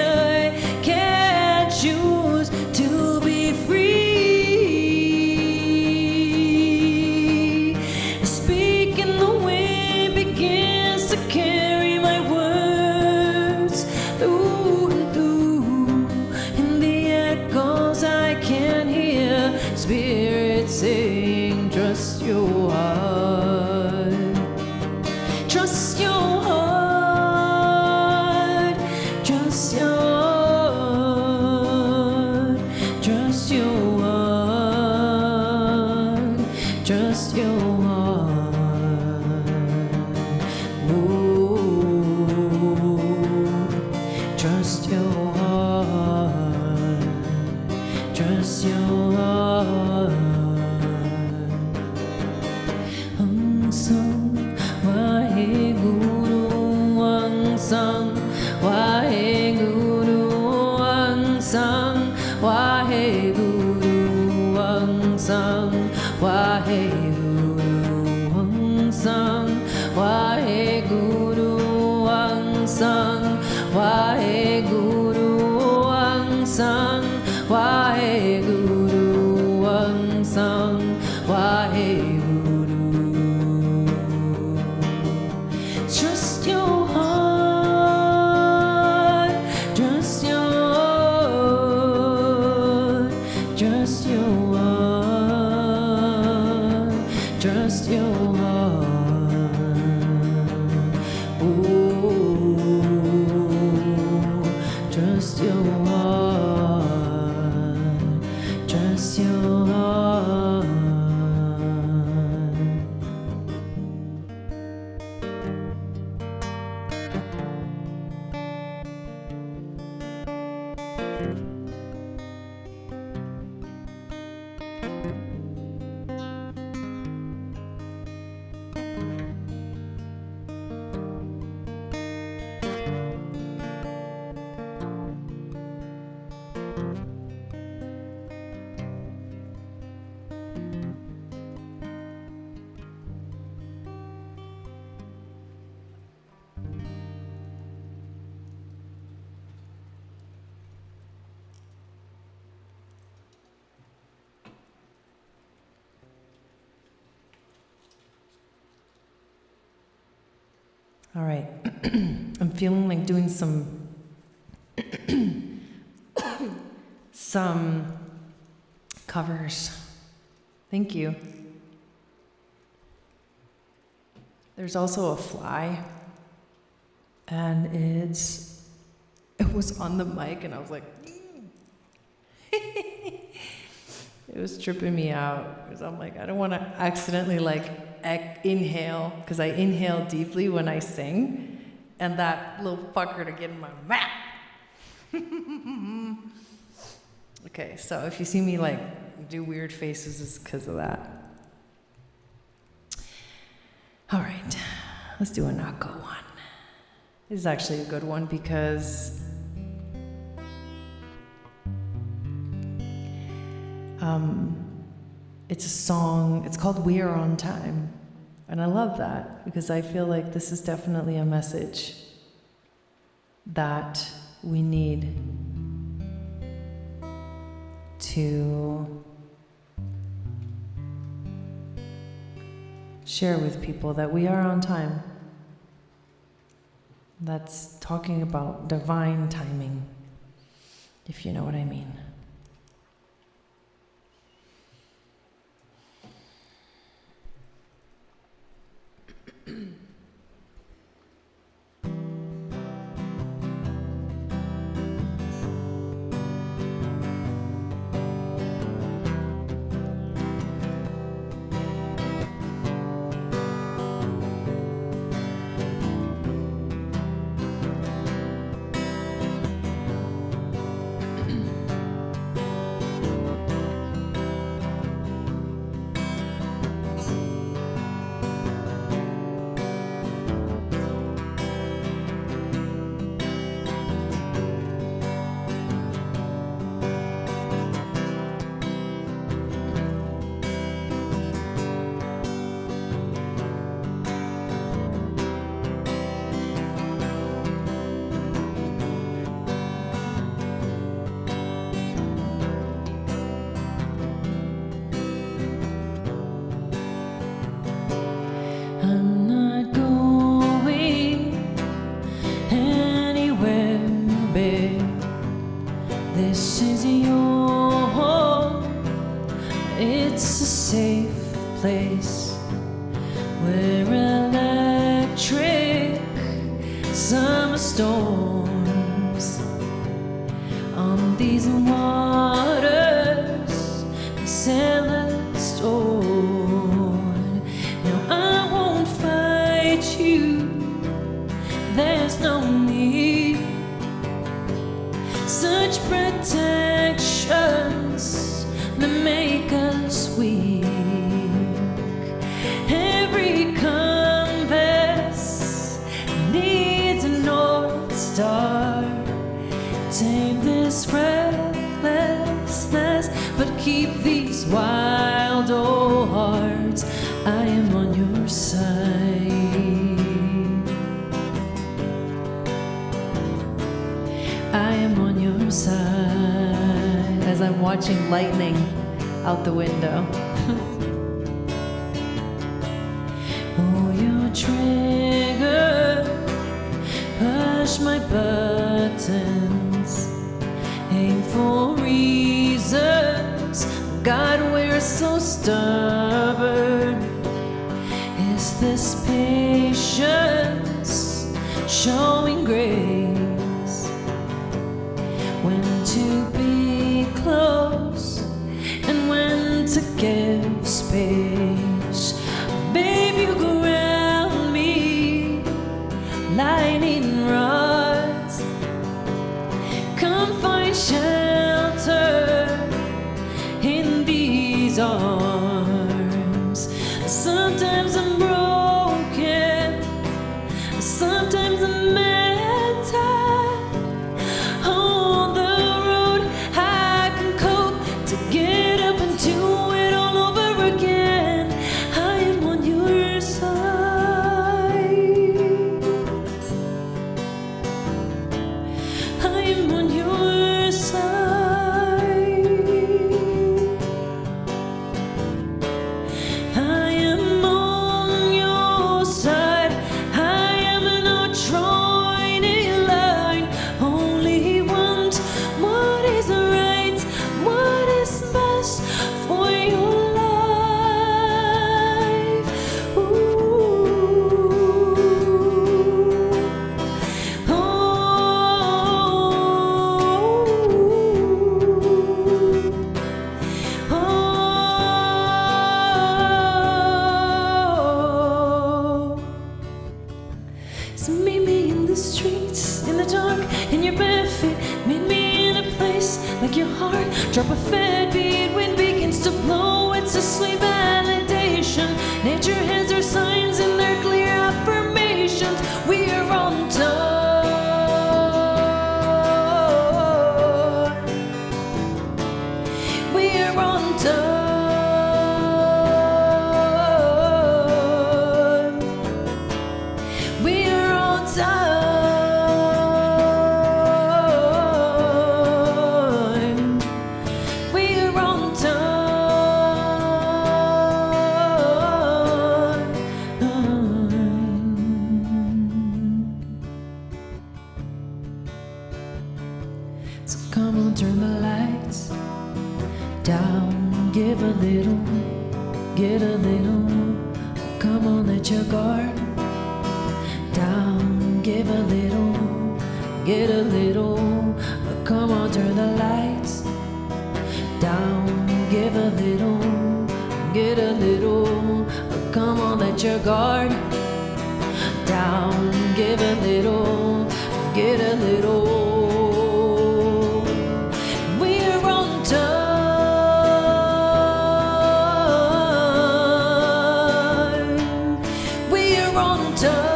I can choose to be free. Speak and the wind begins to carry my words through and through. In the echoes I can hear spirits saying, trust your heart. Trust your heart. Trust your heart. Trust your heart. Trust your heart. Ooh. Trust your heart. Trust your heart. Unsung Waheguru, unsung Waheguru, unsung Waheguru, unsung Waheguru, unsung Waheguru, unsung Waheguru, unsung Waheguru, unsung Waheguru. Trust your heart. Trust your heart. Trust your heart. Trust your heart. Ooh. Trust your heart. All right. I'm feeling like doing some covers. Thank you. There's also a fly, and it was on the mic, and I was like, it was tripping me out, because I'm like, I don't want to accidentally like inhale, because I inhale deeply when I sing, and that little fucker to get in my mouth. Okay, so if you see me like do weird faces, it's because of that. All right, let's do an aqua one. This is actually a good one because it's a song, it's called We Are On Time. And I love that because I feel like this is definitely a message that we need to share with people, that we are on time. That's talking about divine timing, if you know what I mean. Watching lightning out the window. Oh, you trigger, push my buttons, aim for reasons. God, we're so stubborn. Is this patience showing grace? When to be close and when to give space. Babe, you ground me, lightning rods. Come find shelter in these arms. Sometimes I'm broken, sometimes I'm mad. come on, let your guard down. Give a little, get a little. Come on, turn the lights down. Give a little, get a little. Come on, let your guard down. Give a little, get a little. We're on time. We're on time.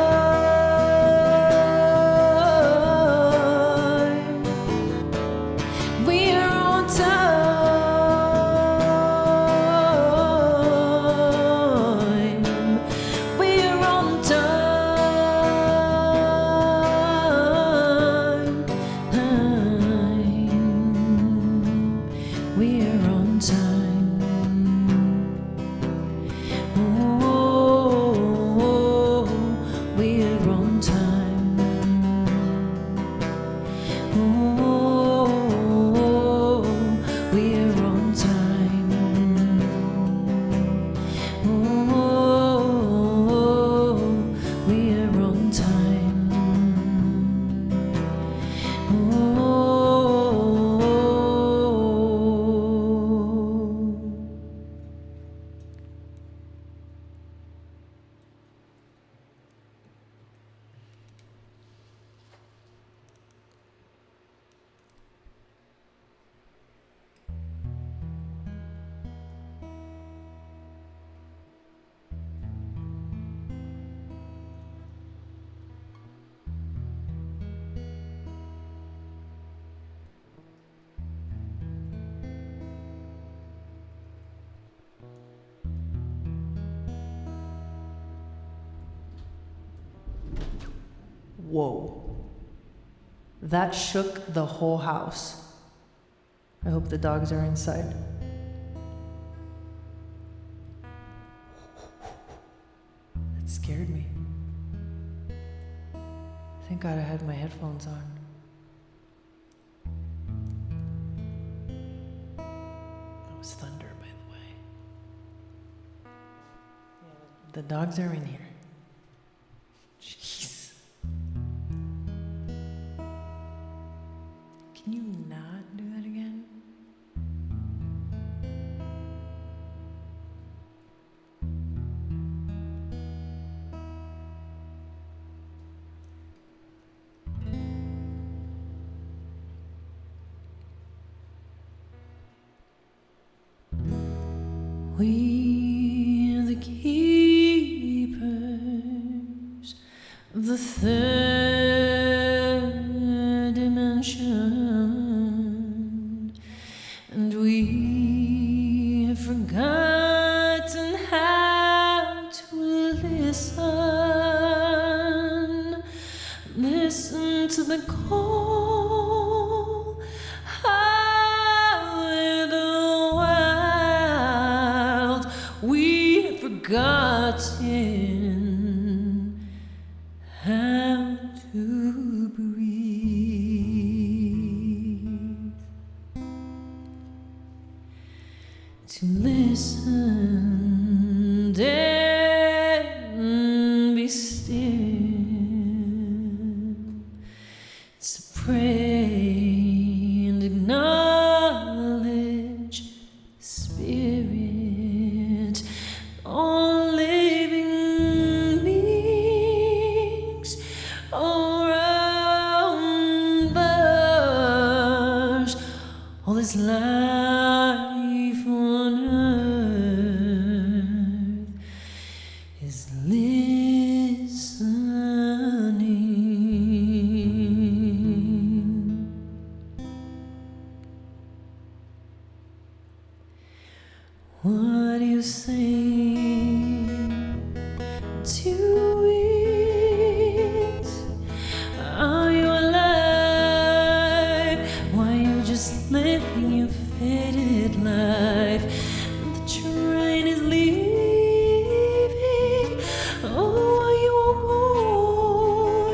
We're on time. We're on time. We're on time. Oh, we're on time. Oh, we're on time. Oh, we're on time. Whoa. That shook the whole house. I hope the dogs are inside. That scared me. Thank God I had my headphones on. That was thunder, by the way. The dogs are in here. Jeez. Can you not do that again? We're the keepers of the third dimension, and we have forgotten how to listen. Listen to the call of the wild. We have forgotten how to breathe. To listen and be still. To pray and acknowledge Spirit. All living beings around us. All this life on earth is listening. What do you say to it? Are you alive? Why you just living your faded life? The train is leaving. Oh, are you on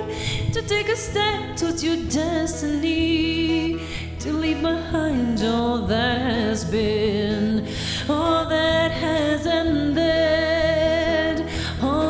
board to take a step towards your destiny? To leave behind all that has been, all that has ended, all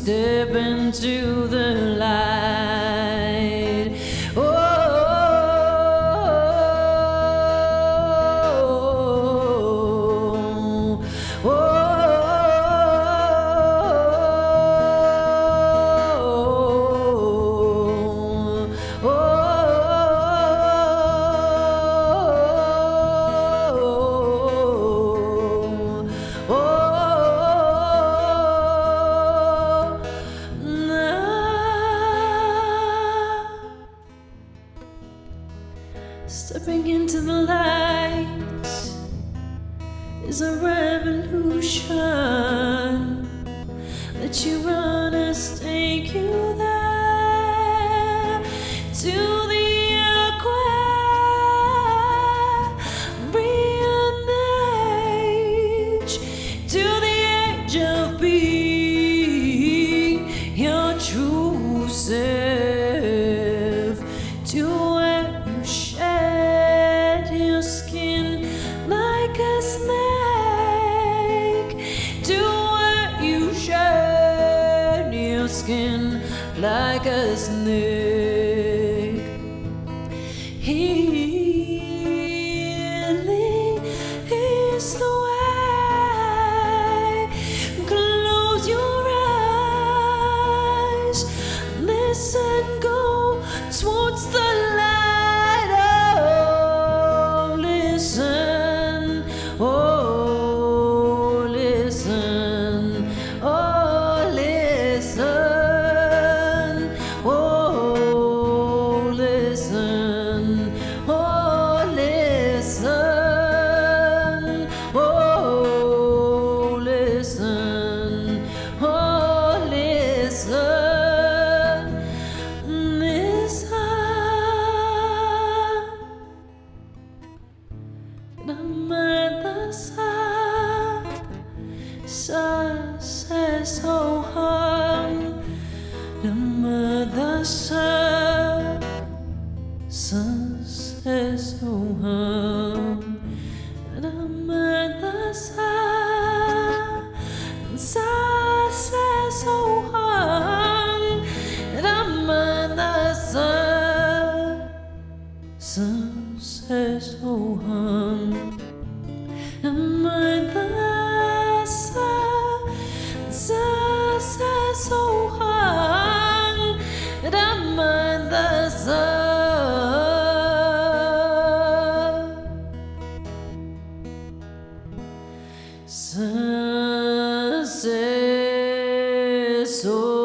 step into the light. Oh, oh, oh. Stepping into the light is a revolution. Let your honest take you there to the Aquarian age, to the age of being your true self, to where you shed your skin like a snake, to where you shed your skin like a snake. Healing is the way. Close your eyes, listen, go towards the light. Oh, listen, oh, listen, oh, listen, oh, listen, oh, listen, oh, listen, oh, listen, listen. Namadasa sa soham. Namadasa sa soham. Namadasa sa soham. Namadasa sa soham. Namadasa sa soham. Namadasa sa soham.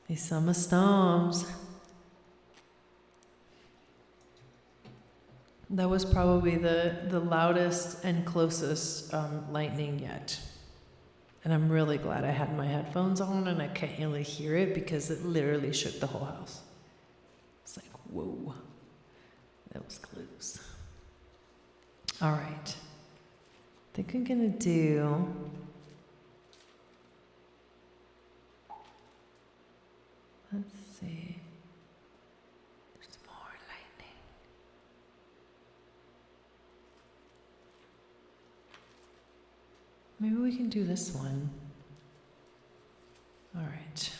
These summer storms. That was probably the loudest and closest lightning yet. And I'm really glad I had my headphones on and I can't really hear it because it literally shook the whole house. It's like, whoa, that was close. All right, I think I'm gonna do let's see. There's more lightning. Maybe we can do this one. All right.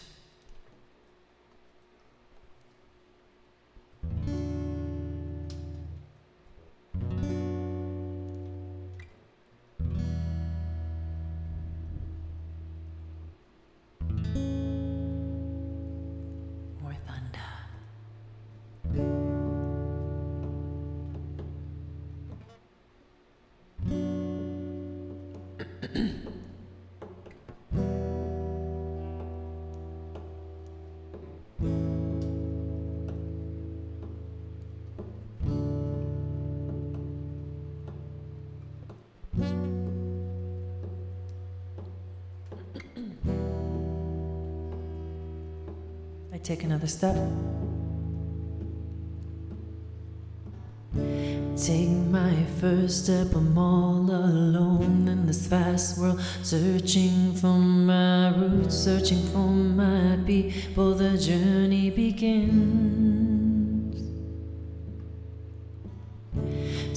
More thunder. I take another step. Take my first step, I'm all alone in this vast world, searching for my roots, searching for my people. The journey begins,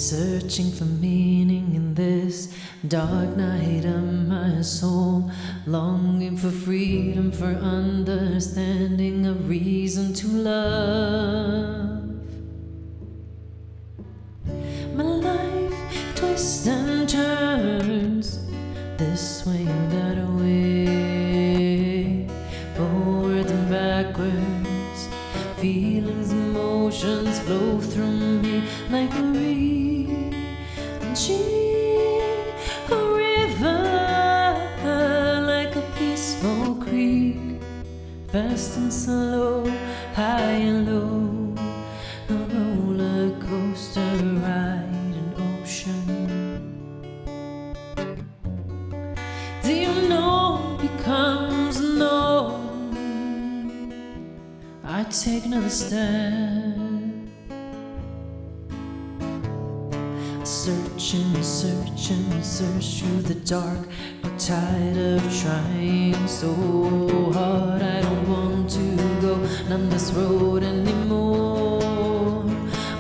searching for meaning in this dark night of my soul, longing for freedom, for understanding, a reason to love. My life twists and turns, this way and that way, forward and backwards. Feelings, emotions flow through me like a river, like a peaceful creek, fast and slow, high and low. A roller coaster ride, an ocean. The unknown becomes known. I take another step, search and search and search through the dark. I'm tired of trying so hard. I don't want to go down this road anymore.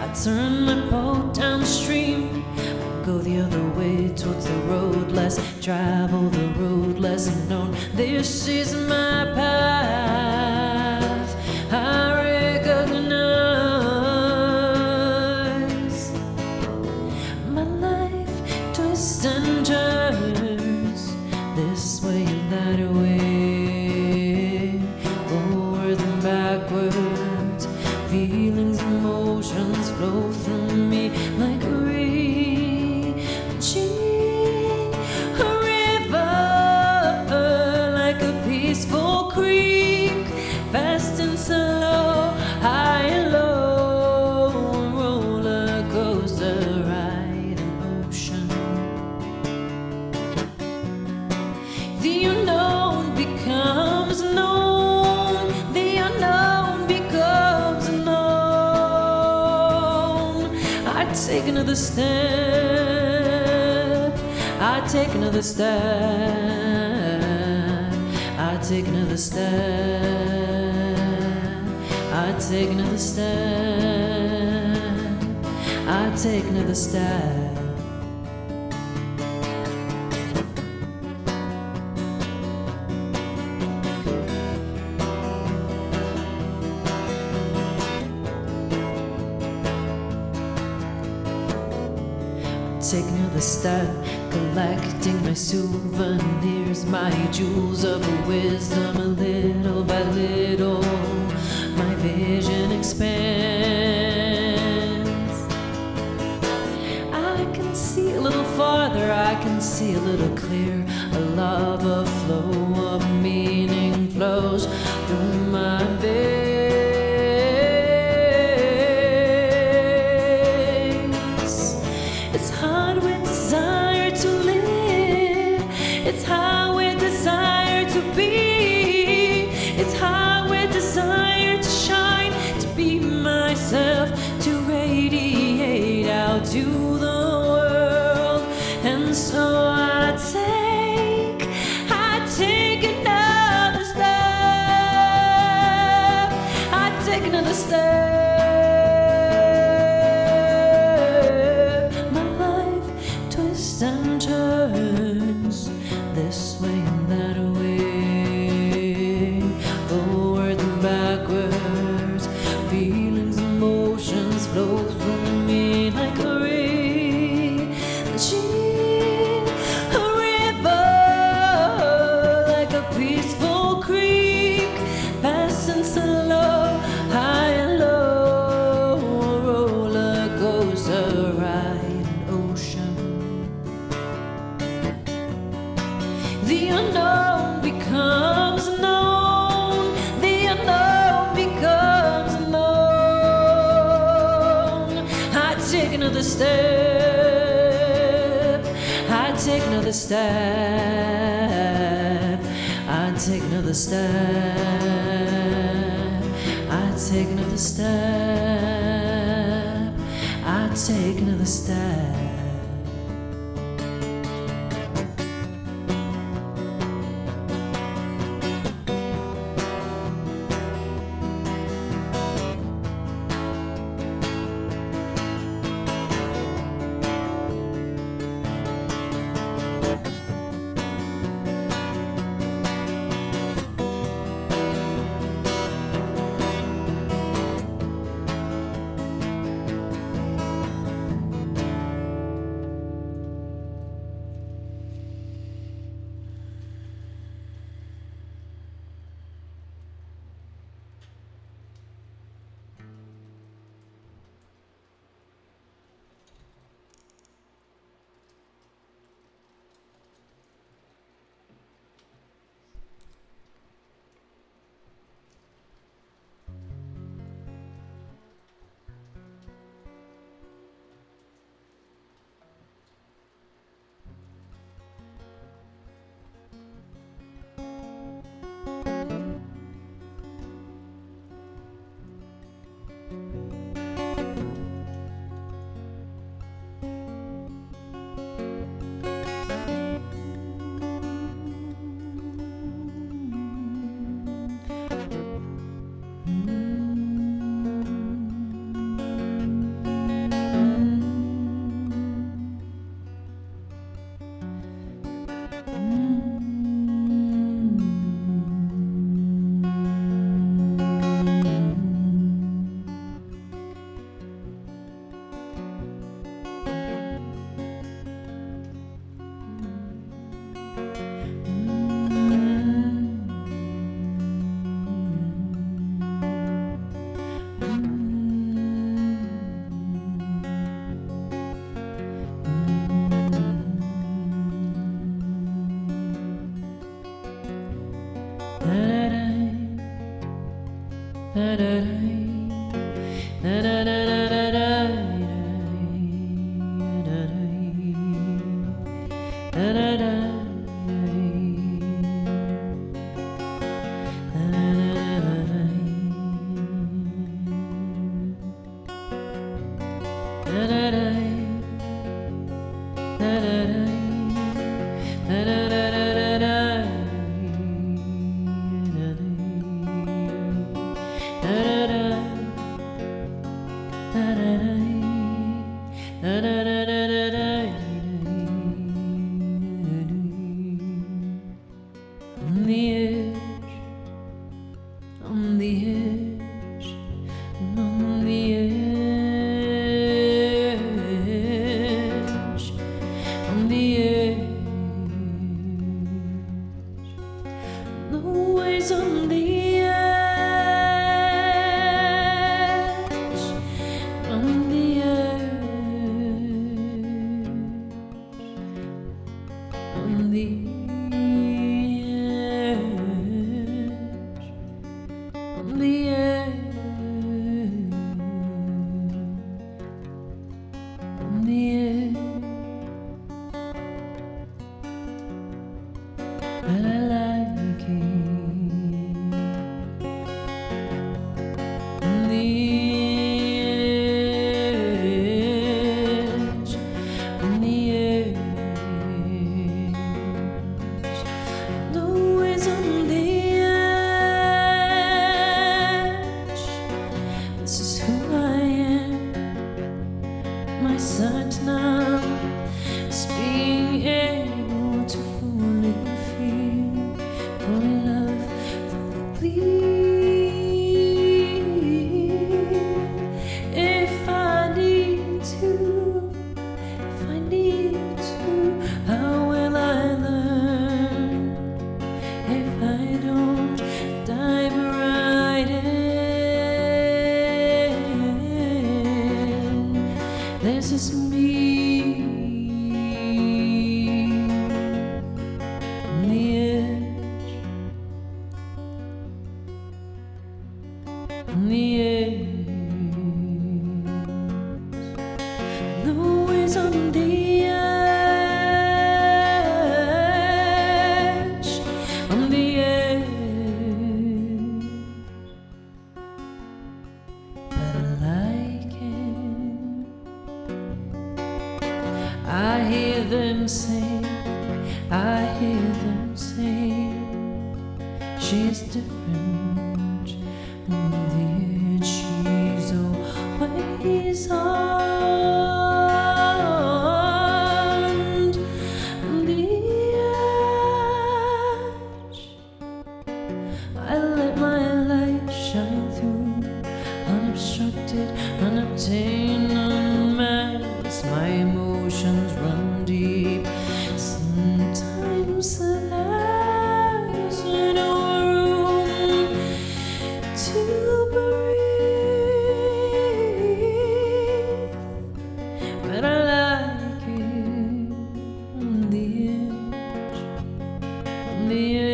I turn my boat downstream, I go the other way towards the road less traveled, the road less known. This is my path, I recognize. My life twists and turns, this way and that way, forward and backwards. Feelings, emotions flow through me like a river, like a peaceful creek, fast and slow, high and low. Roller coaster ride, an ocean. The unknown becomes known, the unknown becomes known. I take another step, I take another step, I take another step, I take another step, I take another step. Take another step, collecting my souvenirs, my jewels of wisdom. A little by little, my vision expands. I can see a little farther, I can see a little clearer. A lava flow of meaning flows through my veins. It's hard with desire to live, it's hard with desire to be, it's hard with desire to shine, to be myself, to radiate out to the world. And so I take another step, I take another step. And turns this way and that way, forward and backwards. Feelings, emotions flow through me like a river, like a peaceful creek, fast and slow, high and low. Roller coaster ride, an ocean. The unknown becomes known, the unknown becomes known. I take another step, I take another step, I take another step, I take another step, I take another step. This is me. I hear them say, I hear them say, she's different in the edge, she's always on the edge. I let my light shine through, unobstructed, unobtained, unmasked. My emotions run deep. Sometimes there's no room to breathe, but I like it on the edge, on the edge,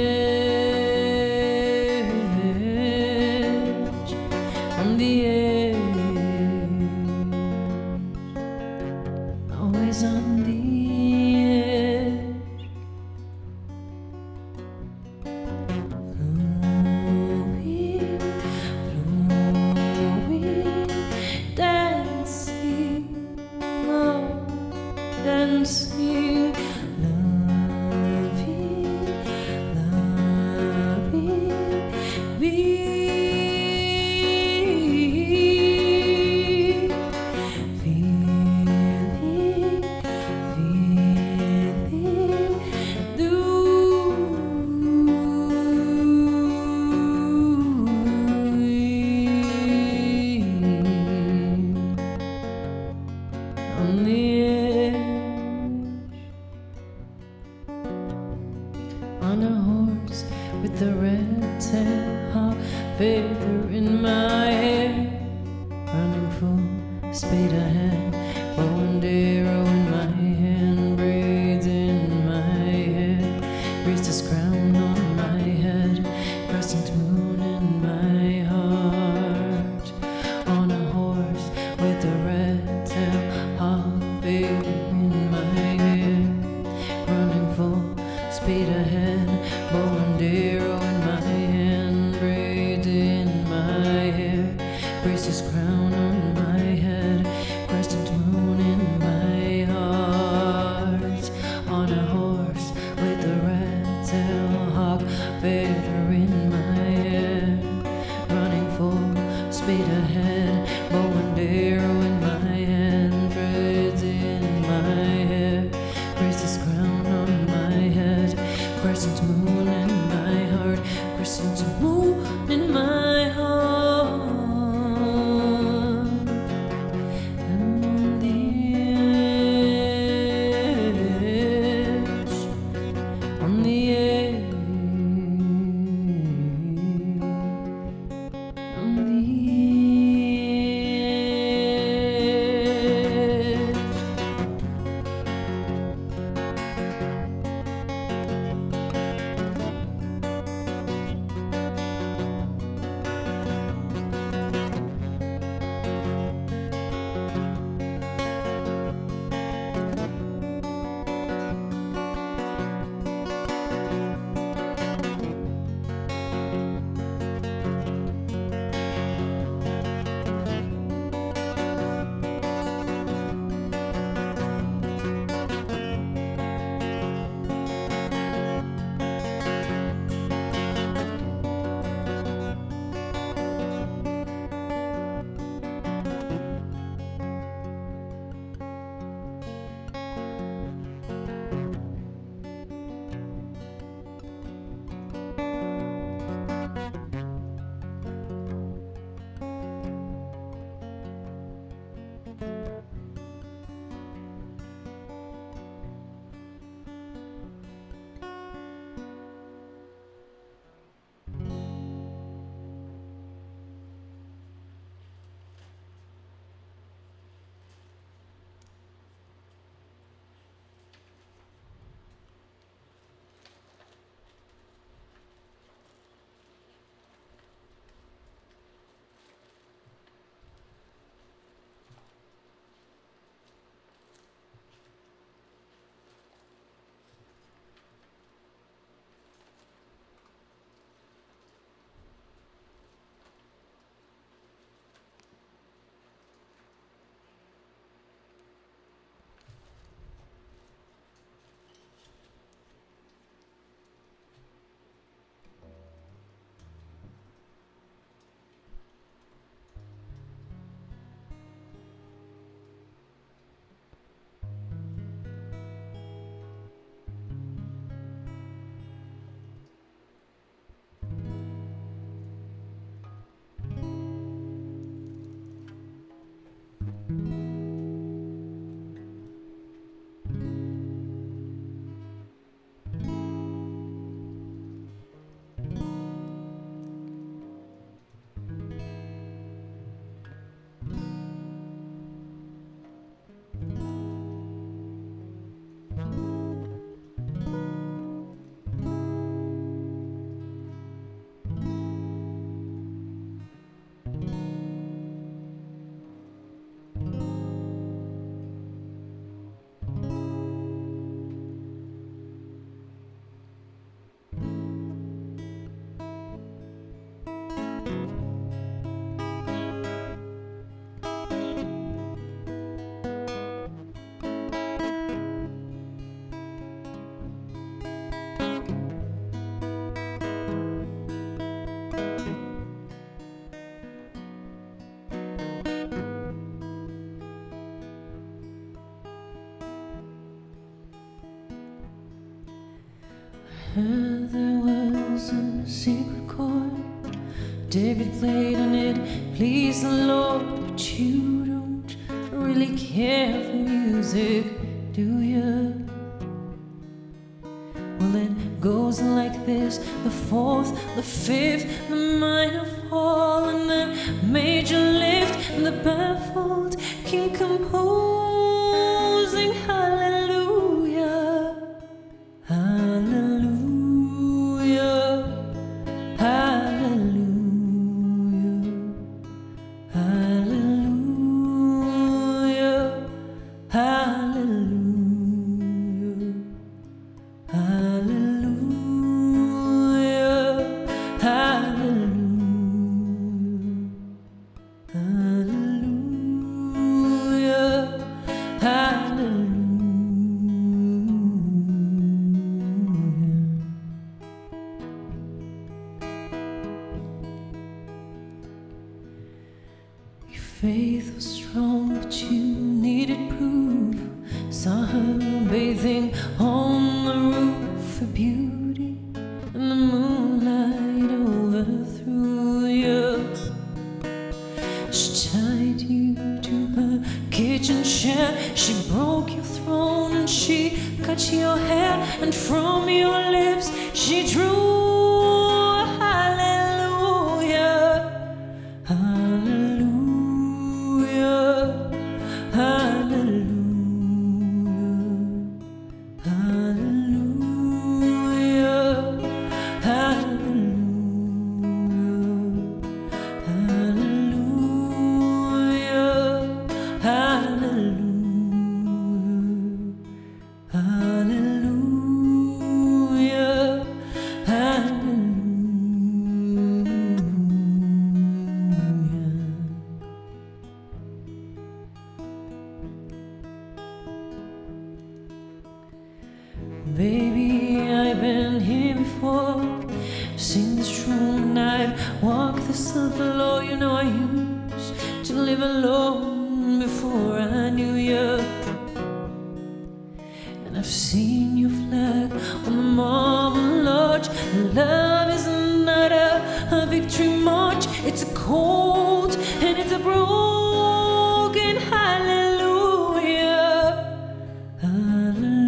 on the edge, always on the edge. Flowing, flowing, dancing, oh, dancing, loving, loving, feeling, feeling, on the edge, on a horse with the red tail, hot feather in my hair, running full speed ahead, bow and arrow in my hand, braids in my hair, priestess crown on my head, crescent moon in my heart, on a horse with a red tail, hot feather in my hair, running full speed ahead, bow and arrow in my hand, braids in my hair, priestess crown on my head, There was a secret chord David played on it, please the Lord, but you don't really care for music, do you? Well, it goes like this: the fourth, the fifth, the minor fall, and the major lift, and the baffled king composing hallelujah, hallelujah, hallelujah. Faith was strong, but you needed proof. Saw her bathing on the roof, her beauty, and the moonlight overthrew you. She tied you to her kitchen chair, she broke your throne and she cut your hair, and from your lips she drew a hallelujah, hallelujah. Baby, I've been here before, seen this room and I've walked this earth alone. You know I used to live alone before I knew you, and I've seen your flag on the marble lodge. Love is not a victory march, it's a cold and it's a broken hallelujah, hallelujah.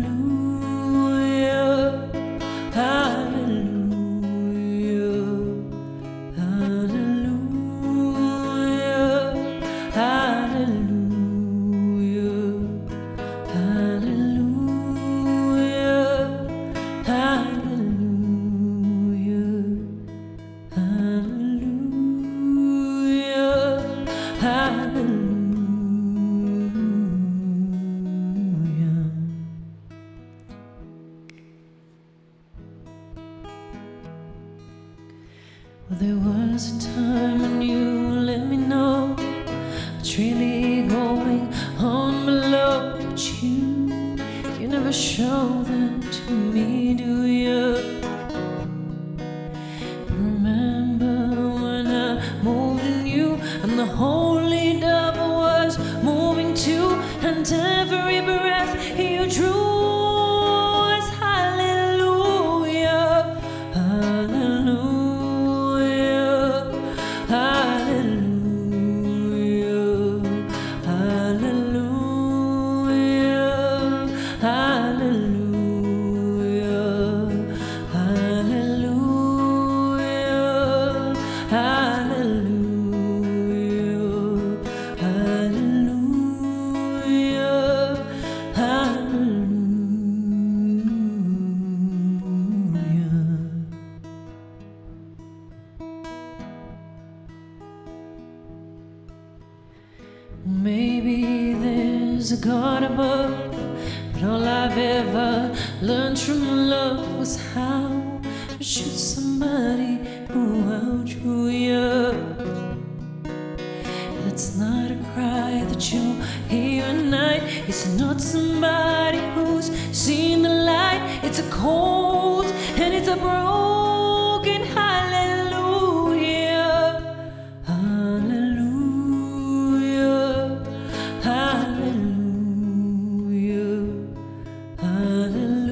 Well, there was a time when you let me know what's really going on below, but you never show that to me, do you? Remember when I moved in you, and the holy dove was moving too, and every breath you drew was hallelujah, hallelujah. Maybe there's a God above, but all I've ever learned from love was how to shoot somebody who outdrew you. And it's not a cry that you'll hear at night, it's not somebody who's seen the light, it's a cold and it's a broken hallelujah, hallelujah. Hallelujah, hallelujah,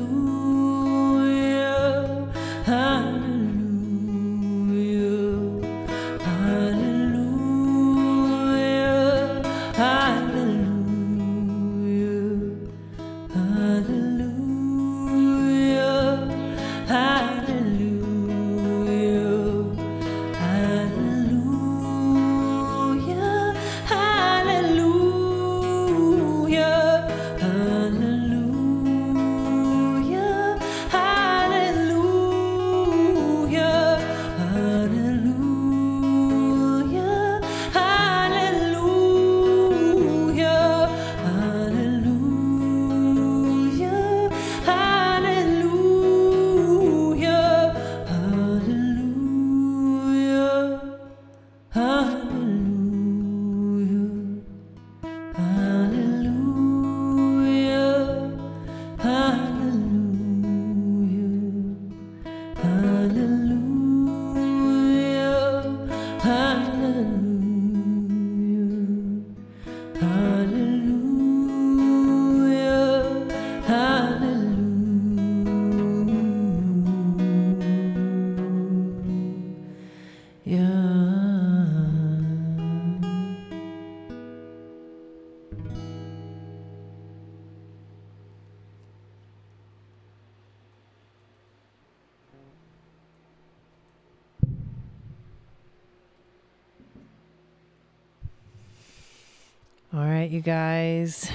All right, you guys.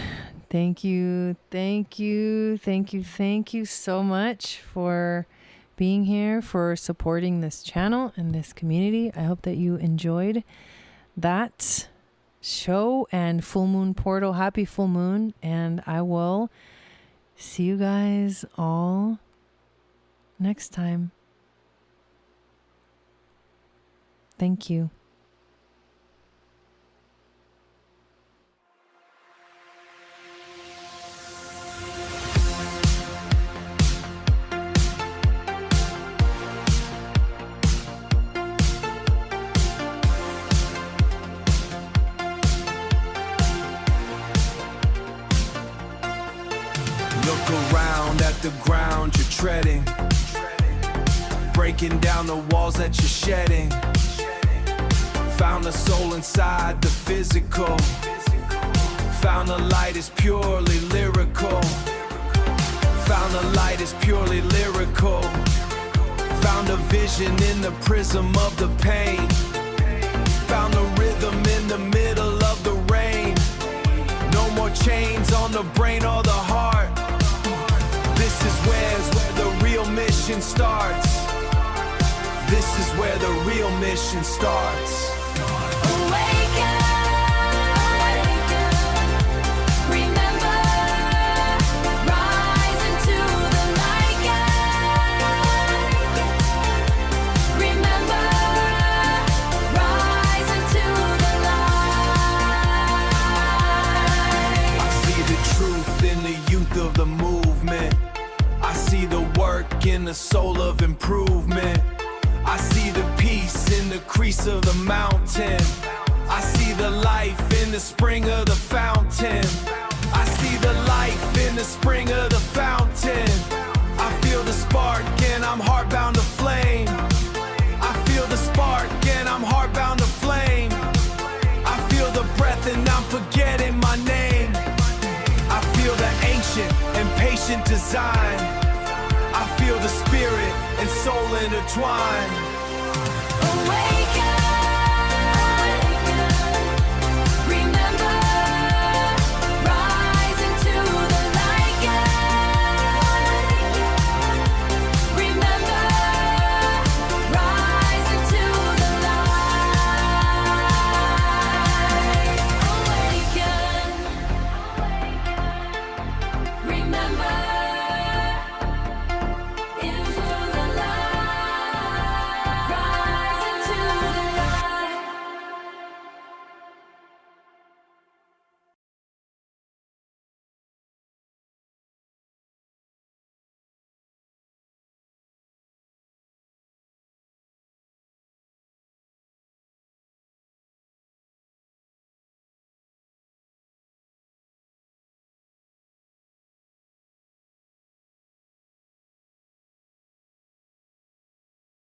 Thank you so much for being here, for supporting this channel and this community. I hope that you enjoyed that show and full moon portal. Happy full moon, and I will see you guys all next time. Thank you. Look around at the ground you're treading, breaking down the walls that you're shedding. Found the soul inside the physical, found the light is purely lyrical, found the light is purely lyrical, found a vision in the prism of the pain, found the rhythm in the middle of the rain. No more chains on the brain or the heart. This is where the real mission starts. This is where the real mission starts. Awaken, remember, rise into the light. Remember, rise into the light. I see the truth in the youth of the movement. I see the work in the soul of improvement. I see the peace in the crease of the mountain. I see the life in the spring of the fountain. I see the life in the spring of the fountain. I feel the spark and I'm heartbound to flame. I feel the spark and I'm heartbound to flame. I feel the breath and I'm forgetting my name. I feel the ancient and patient design. I feel the spirit and soul intertwined. Awaken.